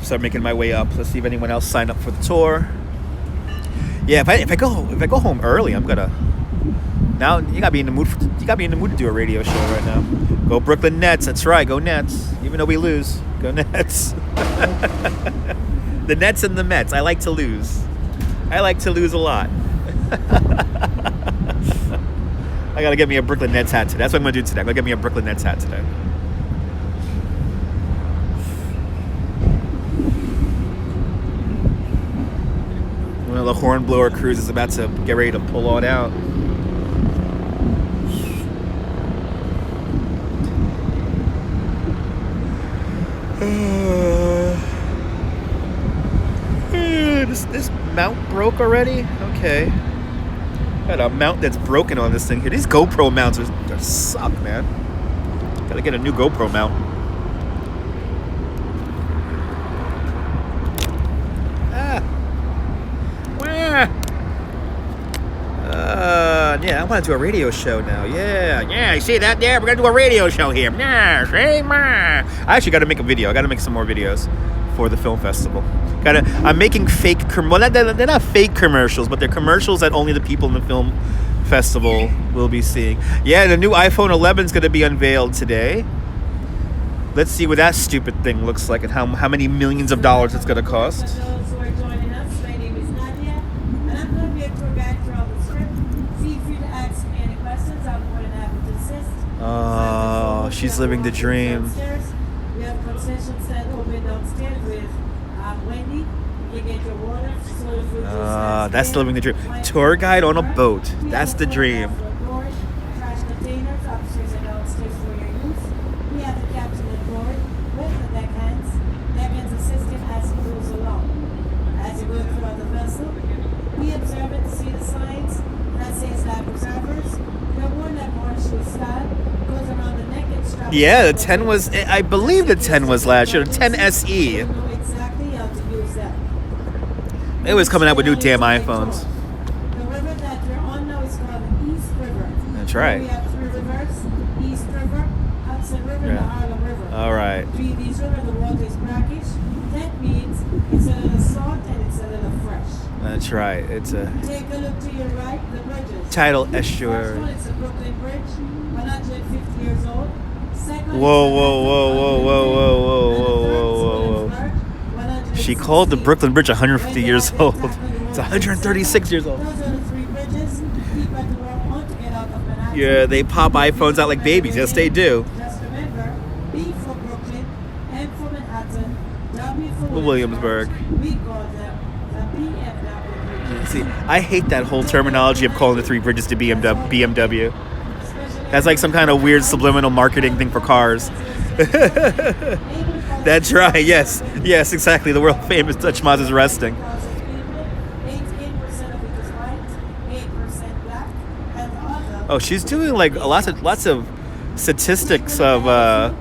Start making my way up. Let's see if anyone else signed up for the tour. Yeah, if I go home early, I'm gonna. Now you gotta be in the mood. You gotta be in the mood to do a radio show right now. Go Brooklyn Nets. That's right. Go Nets. Even though we lose, go Nets. The Nets and the Mets. I like to lose. I like to lose a lot. I gotta get me a Brooklyn Nets hat today. That's what I'm gonna do today. I'm gonna get me a Brooklyn Nets hat today. Well, the Hornblower cruise is about to get ready to pull on out. This mount broke already? Okay. Got a mount that's broken on this thing here. These GoPro mounts they suck, man. Gotta get a new GoPro mount. Yeah, I want to do a radio show now. Yeah, you see that there? We're going to do a radio show here. Yeah, see? I actually got to make a video. I got to make some more videos for the film festival. I'm making fake, well, they're not fake commercials, but they're commercials that only the people in the film festival will be seeing. Yeah, the new iPhone 11 is going to be unveiled today. Let's see what that stupid thing looks like and how many millions of dollars it's going to cost. Oh, she's living the dream. We have concession stand open downstairs with Wendy. You can get your water, soda fruit juice. That's living the dream. Tour guide on a boat. That's the dream. Trash containers upstairs and downstairs for your use. We have the captain and board with the deckhands. Deck Yeah, the 10 was. I believe the 10 was last year. The 10 SE. You know exactly how to use that. It was coming out with new damn iPhones. The river that we're on now is called the East River. That's right. We have three rivers: East River, Hudson River, and the Harlem River. All right. Between these rivers, the water is brackish. That means it's a little salt and it's a little fresh. That's right. It's a Take a look to your right, the bridges. tidal First estuary. one, it's the Brooklyn Bridge, 150 years old. Second, Whoa, it's the whoa, whoa, whoa, whoa, whoa, whoa, And the whoa, third, whoa, whoa, whoa. Williamsburg, 160. She called the Brooklyn Bridge 150 years old. It's 136 years old. Those are the three bridges people have to walk on to get out of Manhattan. Yeah, they pop iPhones out like babies. Yes, they do. Just remember, B for Brooklyn, M for Manhattan, W for Williamsburg. We call them the BMW bridges. See, I hate that whole terminology of calling the three bridges to BMW. That's like some kind of weird subliminal marketing thing for cars. That's right. Yes, yes, exactly. The world famous Dutch Moz is resting. 8% of it is white, 8% black, and the other. Oh, she's doing like lots of statistics of That's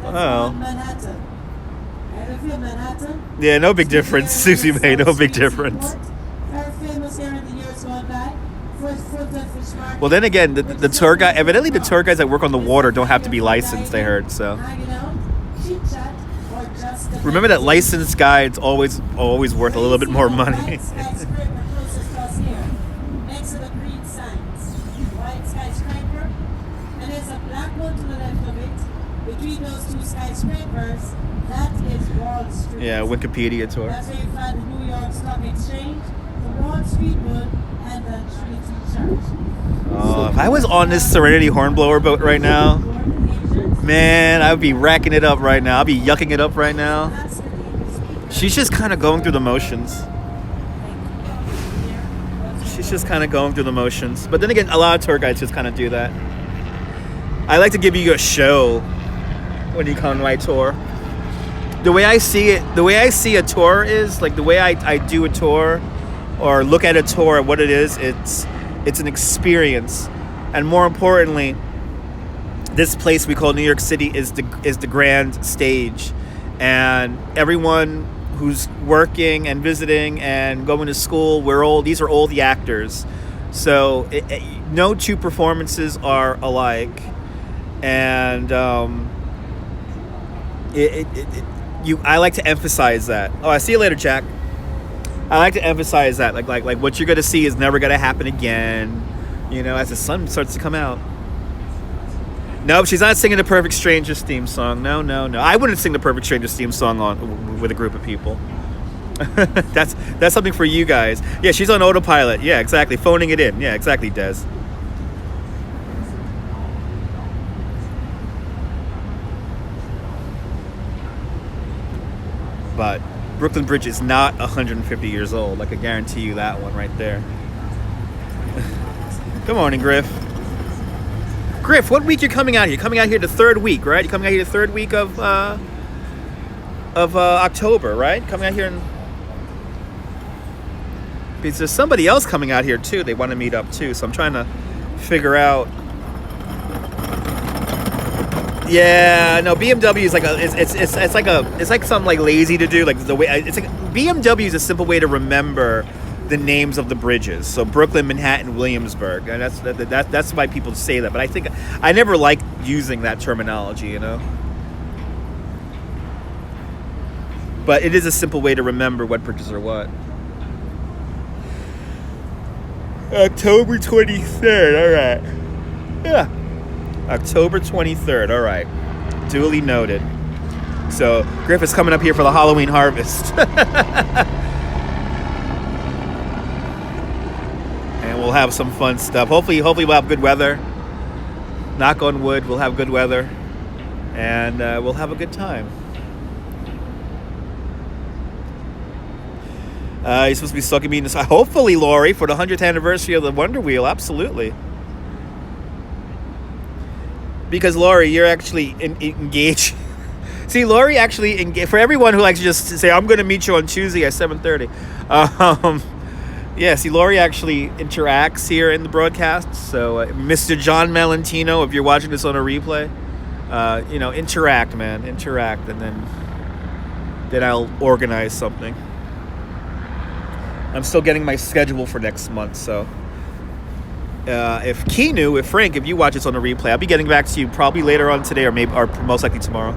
oh. on Manhattan. And if you're Manhattan, Yeah, no big difference, Susie May. No big difference. very famous here in the years gone by. First foot and fish market. Well, then again, the tour guide. Evidently, the tour guides that work on the water don't have to be licensed. I heard so. Hanging out, chit chat, or just the Remember that licensed guide's always worth a little bit more money. White skyscraper closest to us here, next to the green signs. White skyscraper, and there's a black one to the left of it. Between those two skyscrapers, that is Wall Street. Yeah, Wikipedia tour. That's where you find the New York Stock Exchange, the Wall Street one, and the Trinity Church. Oh, if I was on this Serenity Hornblower boat right now, man, I would be racking it up right now. I'd be yucking it up right now. She's just kind of going through the motions. She's just kind of going through the motions. But then again, a lot of tour guides just kind of do that. I like to give you a show when you come on my tour. The way I see it, the way I see a tour is, like the way I do a tour or look at a tour, what it is, it's an experience. And more importantly, this place we call New York City is the grand stage. And everyone who's working and visiting and going to school, these are all the actors. So no two performances are alike. And I like to emphasize that. Oh, I see you later, Jack. I like to emphasize that, like what you're gonna see is never gonna happen again. You know, as the sun starts to come out. Nope, she's not singing the Perfect Strangers theme song. No. I wouldn't sing the Perfect Strangers theme song with a group of people. That's something for you guys. Yeah, she's on autopilot. Yeah, exactly. Phoning it in. Yeah, exactly, Des. But Brooklyn Bridge is not 150 years old. I can guarantee you that one right there. Good morning, Griff. Griff, what week you coming out here? You're coming out here the third week, right? You're coming out here the third week of October, right? Coming out here because there's somebody else coming out here too. They want to meet up too, so I'm trying to figure out. Yeah, no, BMW is like it's like something like lazy to do. Like the way it's like BMW is a simple way to remember the names of the bridges. So Brooklyn, Manhattan, Williamsburg, and that's why people say that. But I think I never liked using that terminology, you know. But it is a simple way to remember what bridges are what. October 23rd. All right. Yeah. October 23rd. All right. Duly noted. So Griff is coming up here for the Halloween harvest. And we'll have some fun stuff. Hopefully we'll have good weather. Knock on wood, we'll have good weather. And we'll have a good time. You're supposed to be sucking me in this. Hopefully, Lori, for the 100th anniversary of the Wonder Wheel. Absolutely. Because, Lori, you're actually engaged. See, Lori actually engaged. For everyone who likes to just say, I'm going to meet you on Tuesday at 7:30. Yeah, see, Lori actually interacts here in the broadcast. So, Mr. John Malentino, if you're watching this on a replay, interact, man, interact, and then I'll organize something. I'm still getting my schedule for next month, so if Frank, if you watch this on the replay, I'll be getting back to you probably later on today, or most likely tomorrow.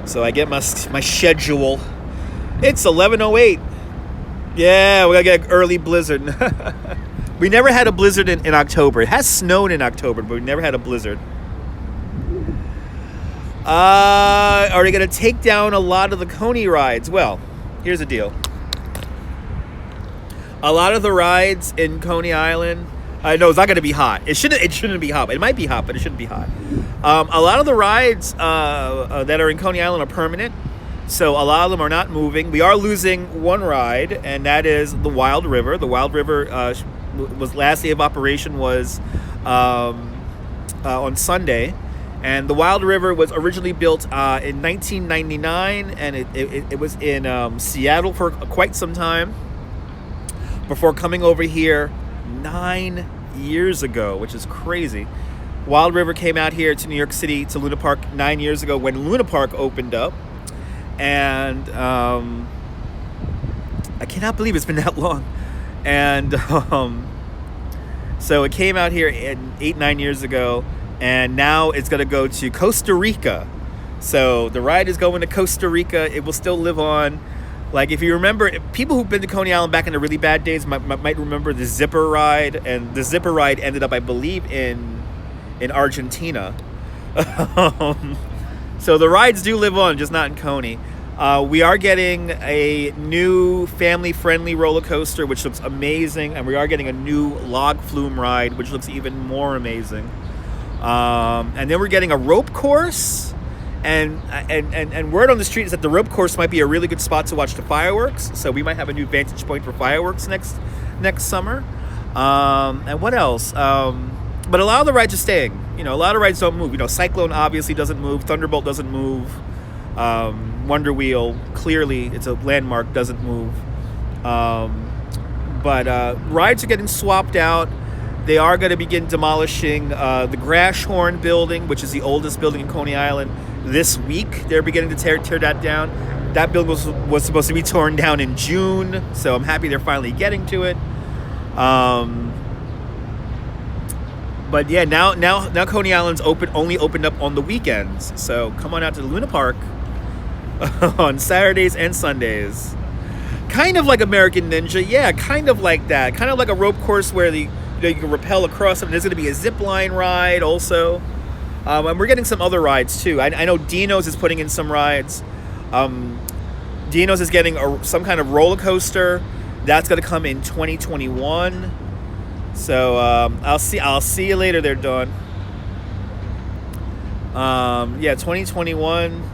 So I get my schedule. It's 11:08. Yeah, we gotta get an early blizzard. We never had a blizzard in October. It has snowed in October, but we never had a blizzard. Are they going to take down a lot of the Coney rides? Well, here's the deal. A lot of the rides in Coney Island, I know it's not going to be hot. It shouldn't be hot. It might be hot, but it shouldn't be hot. A lot of the rides that are in Coney Island are permanent, so a lot of them are not moving. We are losing one ride, and that is the Wild River. The Wild River was last day of operation was on Sunday. And the Wild River was originally built in 1999, and it was in Seattle for quite some time before coming over here 9 years ago, which is crazy. Wild River came out here to New York City, to Luna Park 9 years ago when Luna Park opened up. And I cannot believe it's been that long. And so it came out here 8-9 years ago. And now it's going to go to Costa Rica. So the ride is going to Costa Rica. It will still live on. Like, if you remember, people who've been to Coney Island back in the really bad days might remember the Zipper ride. And the Zipper ride ended up, I believe, in Argentina. So the rides do live on, just not in Coney. We are getting a new family-friendly roller coaster, which looks amazing. And we are getting a new log flume ride, which looks even more amazing. And then we're getting a rope course, and word on the street is that the rope course might be a really good spot to watch the fireworks. So we might have a new vantage point for fireworks next summer. And what else? But a lot of the rides are staying. A lot of rides don't move. Cyclone obviously doesn't move. Thunderbolt doesn't move. Wonder Wheel, clearly it's a landmark, doesn't move. But rides are getting swapped out. They are going to begin demolishing the Grashhorn building, which is the oldest building in Coney Island, this week. They're beginning to tear that down. That building was supposed to be torn down in June, so I'm happy they're finally getting to it. But yeah, now Coney Island's only opened up on the weekends. So come on out to the Luna Park on Saturdays and Sundays. Kind of like American Ninja, yeah, kind of like that. Kind of like a rope course where you can rappel across them. There's going to be a zip line ride also. And we're getting some other rides too. I know Dino's is putting in some rides. Dino's is getting some kind of roller coaster. That's going to come in 2021. So I'll see you later there, Dawn. 2021.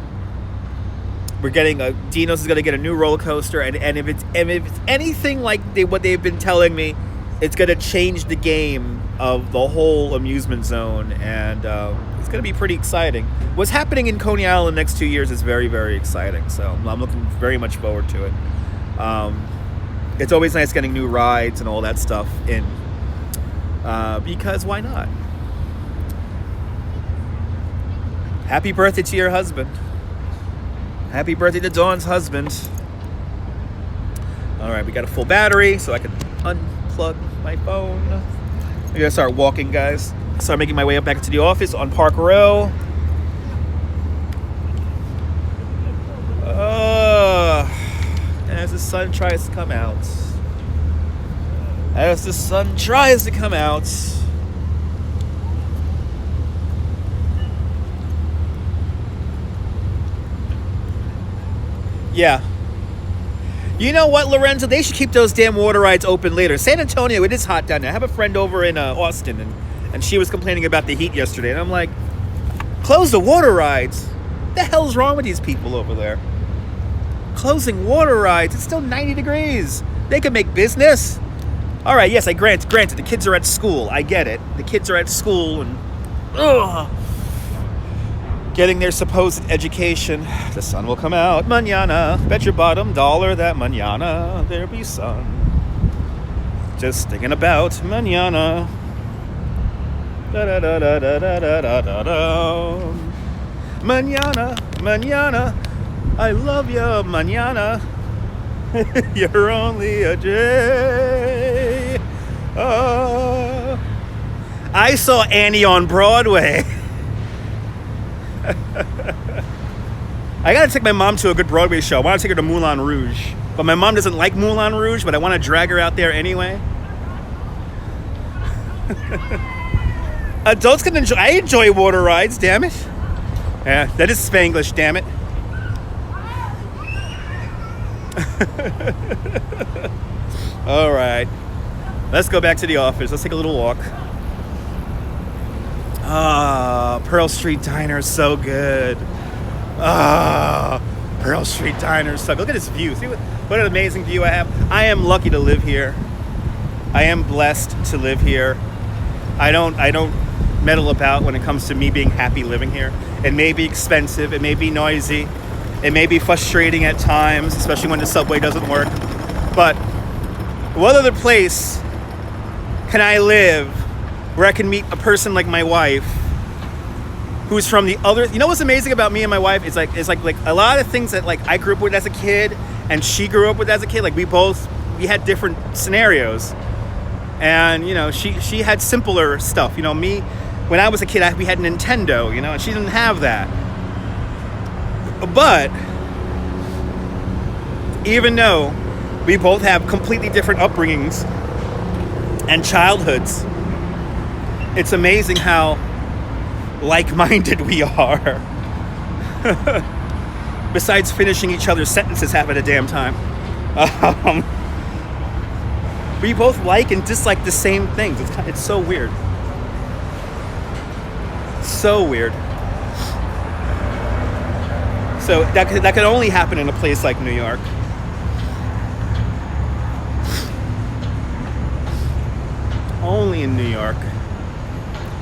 We're getting Dino's is going to get a new roller coaster, and if it's anything like what they've been telling me, it's going to change the game of the whole amusement zone, and it's going to be pretty exciting. What's happening in Coney Island the next 2 years is very, very exciting, so I'm looking very much forward to it. It's always nice getting new rides and all that stuff in, because why not? Happy birthday to your husband. Happy birthday to Dawn's husband. All right, we got a full battery, so I can unplug my phone. I gotta start walking, guys. Start making my way up back to the office on Park Row. As the sun tries to come out. As the sun tries to come out. Yeah. You know what, Lorenzo? They should keep those damn water rides open later. San Antonio, it is hot down there. I have a friend over in Austin, and she was complaining about the heat yesterday. And I'm like, close the water rides. What the hell's wrong with these people over there? Closing water rides. It's still 90 degrees. They can make business. All right, yes, granted, the kids are at school. I get it. The kids are at school and getting their supposed education. The sun will come out mañana. Bet your bottom dollar that mañana there'll be sun. Just thinking about mañana. Da da da da da da da da da da. Mañana, mañana, I love ya, mañana. You're only a day. I saw Annie on Broadway. I gotta take my mom to a good Broadway show. I want to take her to Moulin Rouge, but my mom doesn't like Moulin Rouge. But I want to drag her out there anyway. Adults can enjoy. I enjoy water rides. Damn it. Yeah, that is Spanglish. Damn it. All right, let's go back to the office. Let's take a little walk. Pearl Street Diner is so good. Pearl Street Diner is so good. Look at this view. See what an amazing view I have. I am lucky to live here. I am blessed to live here. I don't meddle about when it comes to me being happy living here. It may be expensive. It may be noisy. It may be frustrating at times, especially when the subway doesn't work. But what other place can I live where I can meet a person like my wife who's from the other... You know what's amazing about me and my wife is like a lot of things that like I grew up with as a kid and she grew up with as a kid. Like we had different scenarios. And, you know, she had simpler stuff. You know, me, when I was a kid, we had Nintendo, you know, and she didn't have that. But even though we both have completely different upbringings and childhoods, it's amazing how like-minded we are. Besides finishing each other's sentences half of the damn time. We both like and dislike the same things. It's so weird. So weird. So that could only happen in a place like New York. Only in New York.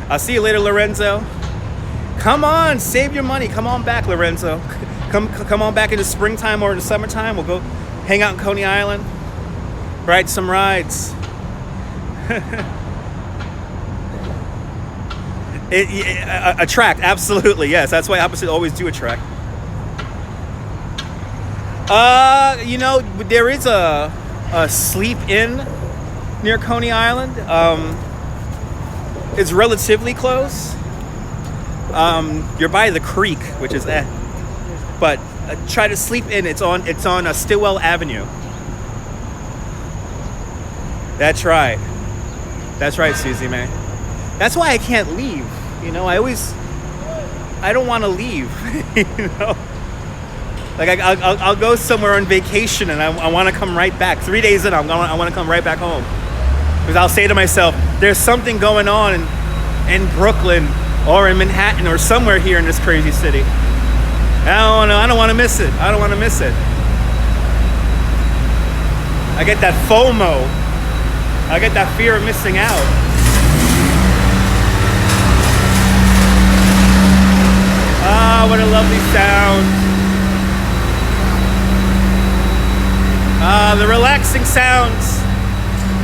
I'll see you later, Lorenzo. Come on, save your money. Come on back, Lorenzo. Come on back in the springtime or in the summertime. We'll go hang out in Coney Island. Ride some rides. Attract, absolutely, yes. That's why opposites always do attract. You know, there is a sleep in near Coney Island. It's relatively close. You're by the creek, which is but try to sleep in. It's on Stillwell Avenue. That's right, Susie Mae. That's why I can't leave. You know, I don't want to leave. You know, like I'll go somewhere on vacation and I want to come right back. 3 days in, I want to come right back home because I'll say to myself, there's something going on in Brooklyn or in Manhattan or somewhere here in this crazy city. I don't want to miss it. I don't want to miss it. I get that FOMO. I get that fear of missing out. Ah, what a lovely sound. The relaxing sounds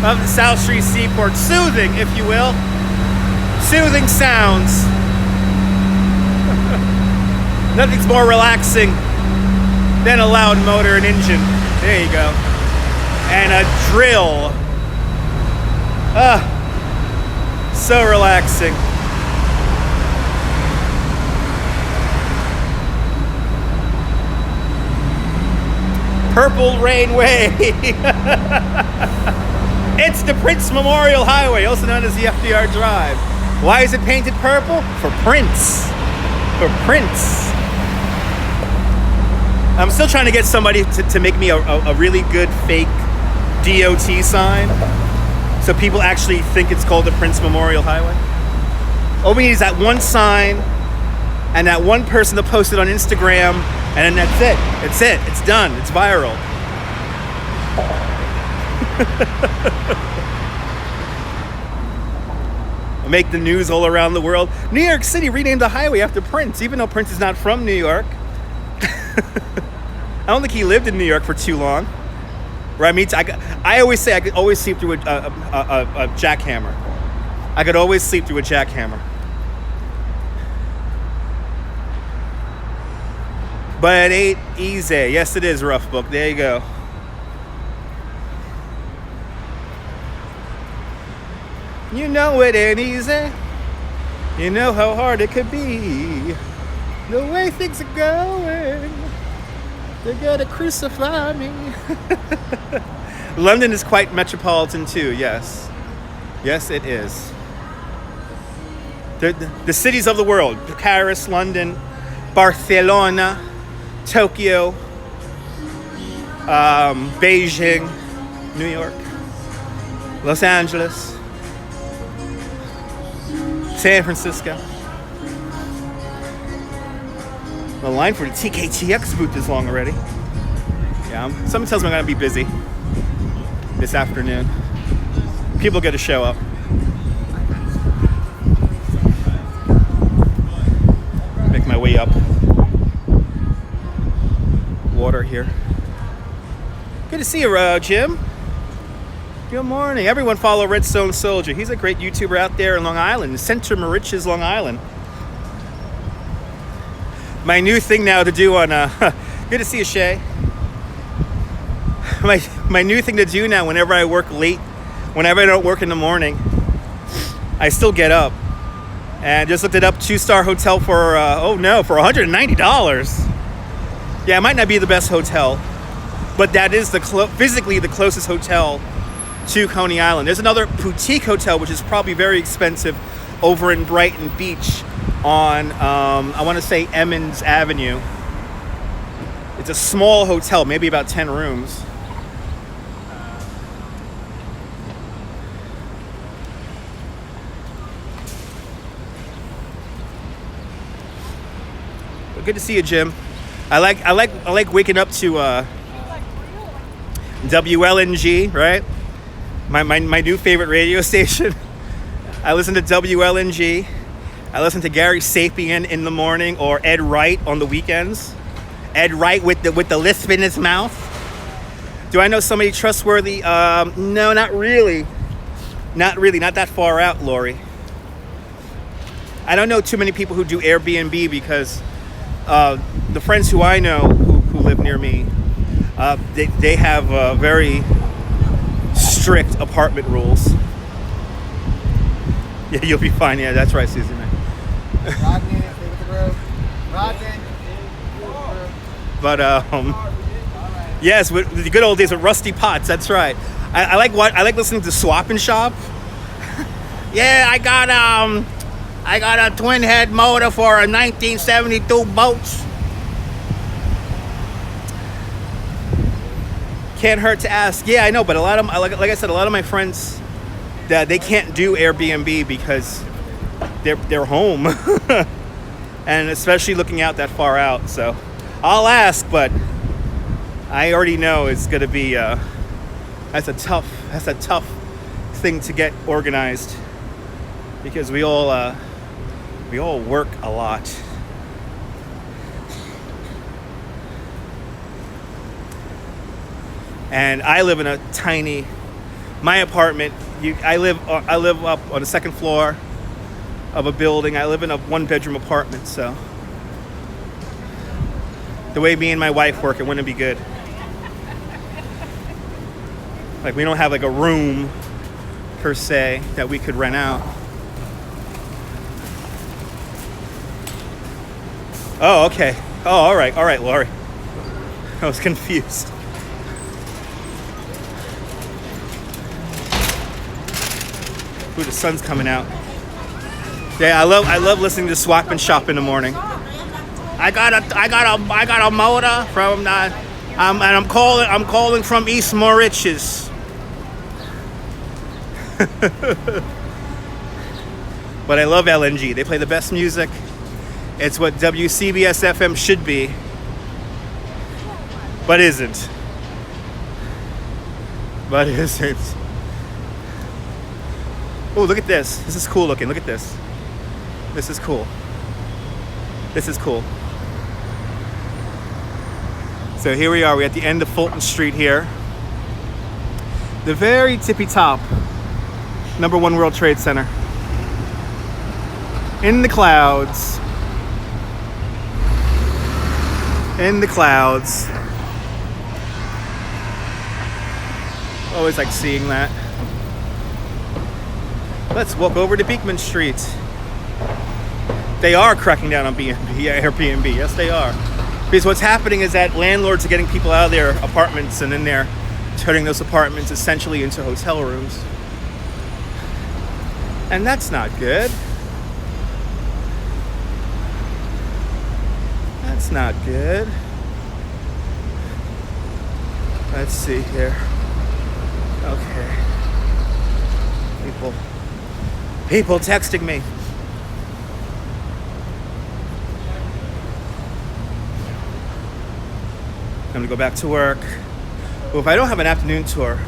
of the South Street Seaport. Soothing, if you will. Soothing sounds. Nothing's more relaxing than a loud motor and engine. There you go. And a drill. So relaxing. Purple Rain Way. It's the Prince Memorial Highway, also known as the FDR Drive. Why is it painted purple? For Prince. For Prince. I'm still trying to get somebody to make me a really good fake DOT sign so people actually think it's called the Prince Memorial Highway. All we need is that one sign and that one person to post it on Instagram, and then that's it. It's it. It's done. It's viral. Make the news all around the world. New York City renamed the highway after Prince, even though Prince is not from New York. I don't think he lived in New York for too long. Right? I always say I could always see through a jackhammer. I could always sleep through a jackhammer. But it ain't easy. Yes, it is, Rough Book. There you go. You know it ain't easy. You know how hard it could be. The way things are going, they're gonna crucify me. London is quite metropolitan too, yes. Yes, it is. The cities of the world, Paris, London, Barcelona, Tokyo, Beijing, New York, Los Angeles, San Francisco. The line for the TKTX booth is long already. Yeah, someone tells me I'm gonna be busy this afternoon. People get to show up. Make my way up. Water here. Good to see you, Jim. Good morning. Everyone follow Redstone Soldier. He's a great YouTuber out there in Long Island, Center Moriches, Long Island. My new thing now to do on good to see you, Shay. My new thing to do now whenever I work late, whenever I don't work in the morning, I still get up. And just looked it up, 2-star hotel for for $190. Yeah, it might not be the best hotel, but that is physically the closest hotel to Coney Island. There's another boutique hotel which is probably very expensive over in Brighton Beach on I want to say Emmons Avenue. It's a small hotel, maybe about 10 rooms. But good to see you, Jim. I like waking up to WLNG, right? My new favorite radio station. I listen to WLNG. I listen to Gary Sapien in the morning, or Ed Wright on the weekends. Ed Wright with the lisp in his mouth. Do I know somebody trustworthy? No, not really. Not really. Not that far out, Lori. I don't know too many people who do Airbnb because the friends who I know who live near me, they have very strict apartment rules. Yeah, you'll be fine. Yeah, that's right, Susan. Rodney, stay with the group. Rodney. But yes, with the good old days of Rusty Potts. That's right. I like listening to Swap and Shop. Yeah, I got a twin head motor for a 1972 boat. Can't hurt to ask. Yeah, I know, but a lot of like I said, a lot of my friends, they can't do Airbnb because they're home, and especially looking out that far out. So I'll ask, but I already know it's gonna be that's a tough thing to get organized because we all work a lot. And I live in a tiny, my apartment, I live up on the second floor of a building. I live in a 1-bedroom apartment, so the way me and my wife work, it wouldn't be good. Like, we don't have like a room per se that we could rent out. Oh, okay. Oh, all right, Lori. I was confused. Ooh, the sun's coming out. Yeah, I love listening to Swap and Shop in the morning. I got a motor from and I'm calling from East Moriches. But I love LNG. They play the best music. It's what WCBS FM should be, but isn't. Oh, look at this. This is cool looking. Look at this. This is cool. So here we are. We're at the end of Fulton Street here. The very tippy top. #1 World Trade Center. In the clouds. In the clouds. Always like seeing that. Let's walk over to Beekman Street. They are cracking down on Airbnb. Yes, they are. Because what's happening is that landlords are getting people out of their apartments, and then they're turning those apartments essentially into hotel rooms. And that's not good. That's not good. Let's see here. Okay. People texting me. I'm gonna go back to work. Well, if I don't have an afternoon tour,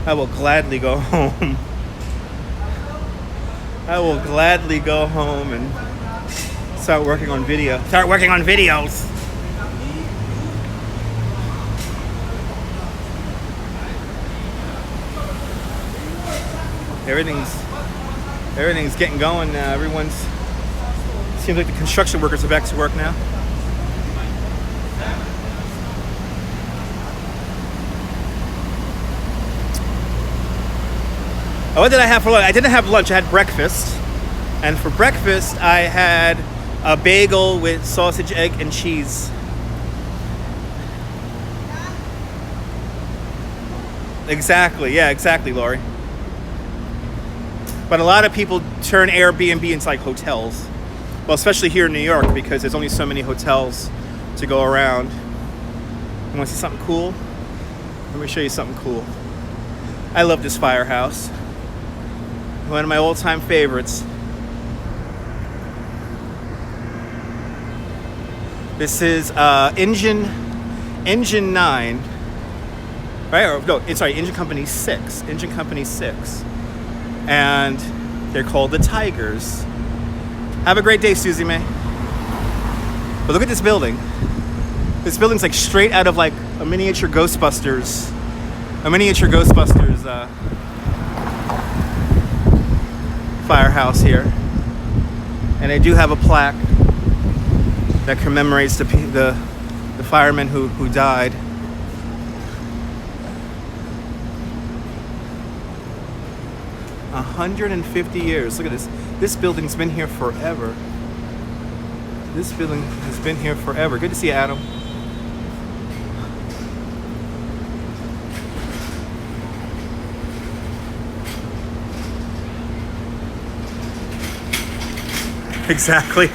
I will gladly go home. I will gladly go home and start working on video. Start working on videos. Everything's getting going now. Seems like the construction workers are back to work now. Oh, what did I have for lunch? I didn't have lunch. I had breakfast. And for breakfast, I had a bagel with sausage, egg, and cheese. Exactly. Yeah, exactly, Lori. But a lot of people turn Airbnb into like hotels. Well, especially here in New York, because there's only so many hotels to go around. You want to see something cool? Let me show you something cool. I love this firehouse. One of my all-time favorites. This is Engine 9, right? Or no, it's sorry, Engine Company 6. Engine Company 6, and they're called the Tigers. Have a great day, Susie May. But look at this building. This building's like straight out of like a miniature Ghostbusters. Firehouse here, and they do have a plaque that commemorates the firemen who died. A 150 years. Look at this. This building's been here forever. This building has been here forever. Good to see you, Adam. Exactly.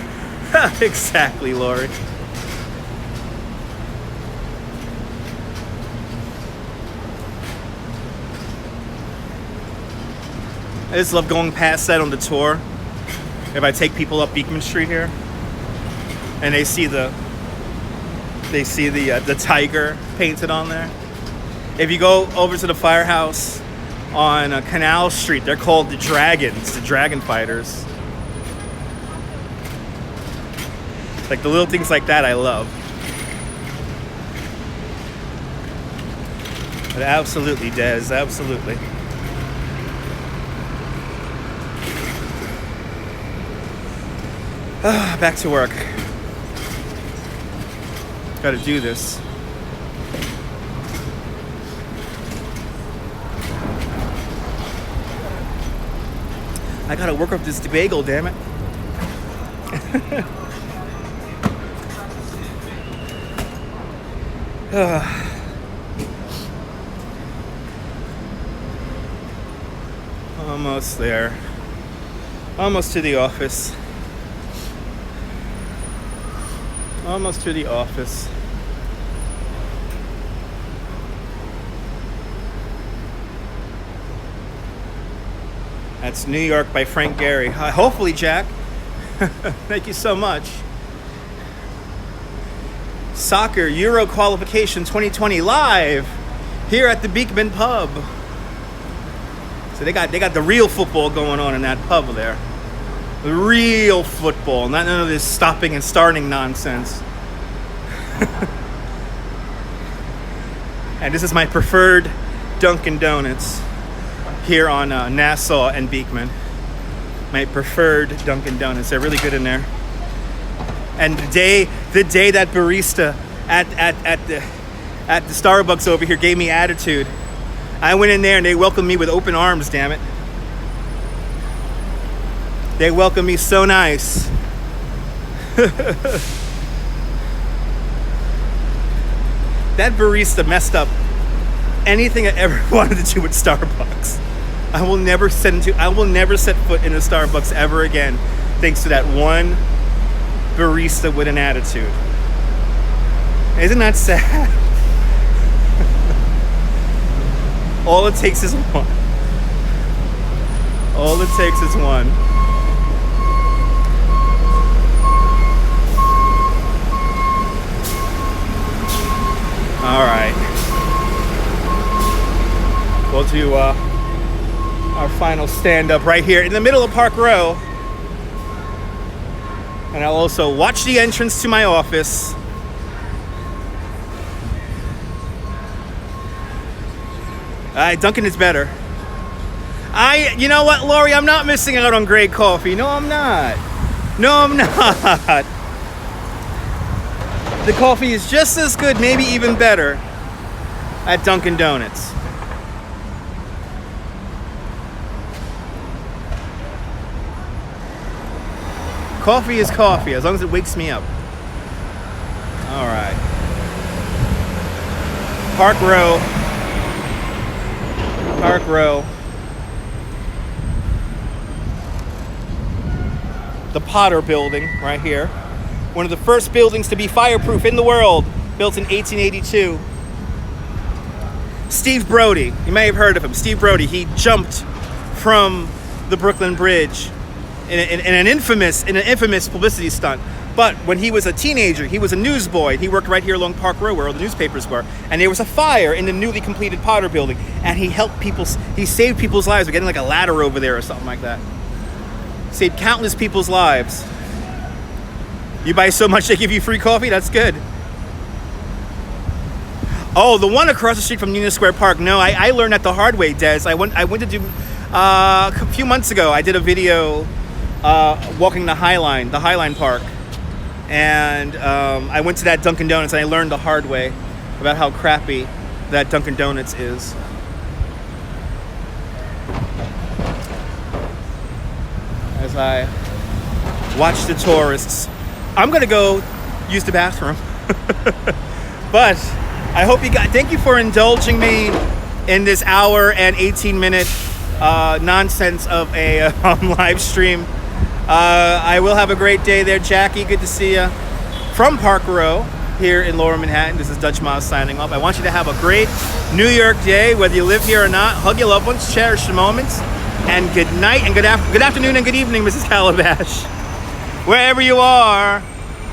Exactly, Lori. I just love going past that on the tour. If I take people up Beekman Street here, and they see the tiger painted on there. If you go over to the firehouse on Canal Street, they're called the Dragons, the Dragon Fighters. Like the little things like that I love. But absolutely, Des, absolutely. Back to work. Gotta do this. I gotta work up this bagel, damn it. Almost there. Almost to the office. Almost to the office. That's New York by Frank Gehry. Hopefully, Jack. Thank you so much. Soccer Euro qualification 2020 live here at the Beekman Pub. So they got the real football going on in that pub there. The real football, not none of this stopping and starting nonsense. And this is my preferred Dunkin' Donuts here on Nassau and Beekman. my preferred Dunkin' Donuts. They're really good in there. And the day that barista at the Starbucks over here gave me attitude, I went in there and they welcomed me with open arms, damn it. They welcomed me so nice. That barista messed up anything I ever wanted to do with Starbucks. I will never set foot in a Starbucks ever again, thanks to that one barista with an attitude. Isn't that sad? All it takes is one. All it takes is one. All right. We'll do our final stand-up right here in the middle of Park Row. And I'll also watch the entrance to my office. Dunkin' is better. You know what, Lori? I'm not missing out on great coffee. No, I'm not. No, I'm not. The coffee is just as good, maybe even better, at Dunkin' Donuts. Coffee is coffee, as long as it wakes me up. All right. Park Row. Park Row. The Potter Building, right here. One of the first buildings to be fireproof in the world, built in 1882. Steve Brody, you may have heard of him. Steve Brody, he jumped from the Brooklyn Bridge in an infamous publicity stunt. But when he was a teenager, he was a newsboy. He worked right here along Park Row where all the newspapers were. And there was a fire in the newly completed Potter Building. And he saved people's lives by getting like a ladder over there or something like that. Saved countless people's lives. You buy so much they give you free coffee? That's good. Oh, the one across the street from Union Square Park. No, I learned that the hard way, Des. I went to do, a few months ago, I did a video walking the Highline Park. And I went to that Dunkin' Donuts and I learned the hard way about how crappy that Dunkin' Donuts is. As I watch the tourists. I'm gonna go use the bathroom. But I hope thank you for indulging me in this hour and 18-minute nonsense of a live stream. I will have a great day there, Jackie. Good to see you from Park Row here in Lower Manhattan. This is Dutch Miles signing off. I want you to have a great New York day, whether you live here or not. Hug your loved ones, cherish the moments, and good night and good afternoon and good evening, Mrs. Calabash. Wherever you are,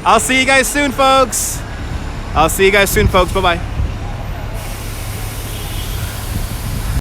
I'll see you guys soon, folks. Bye-bye.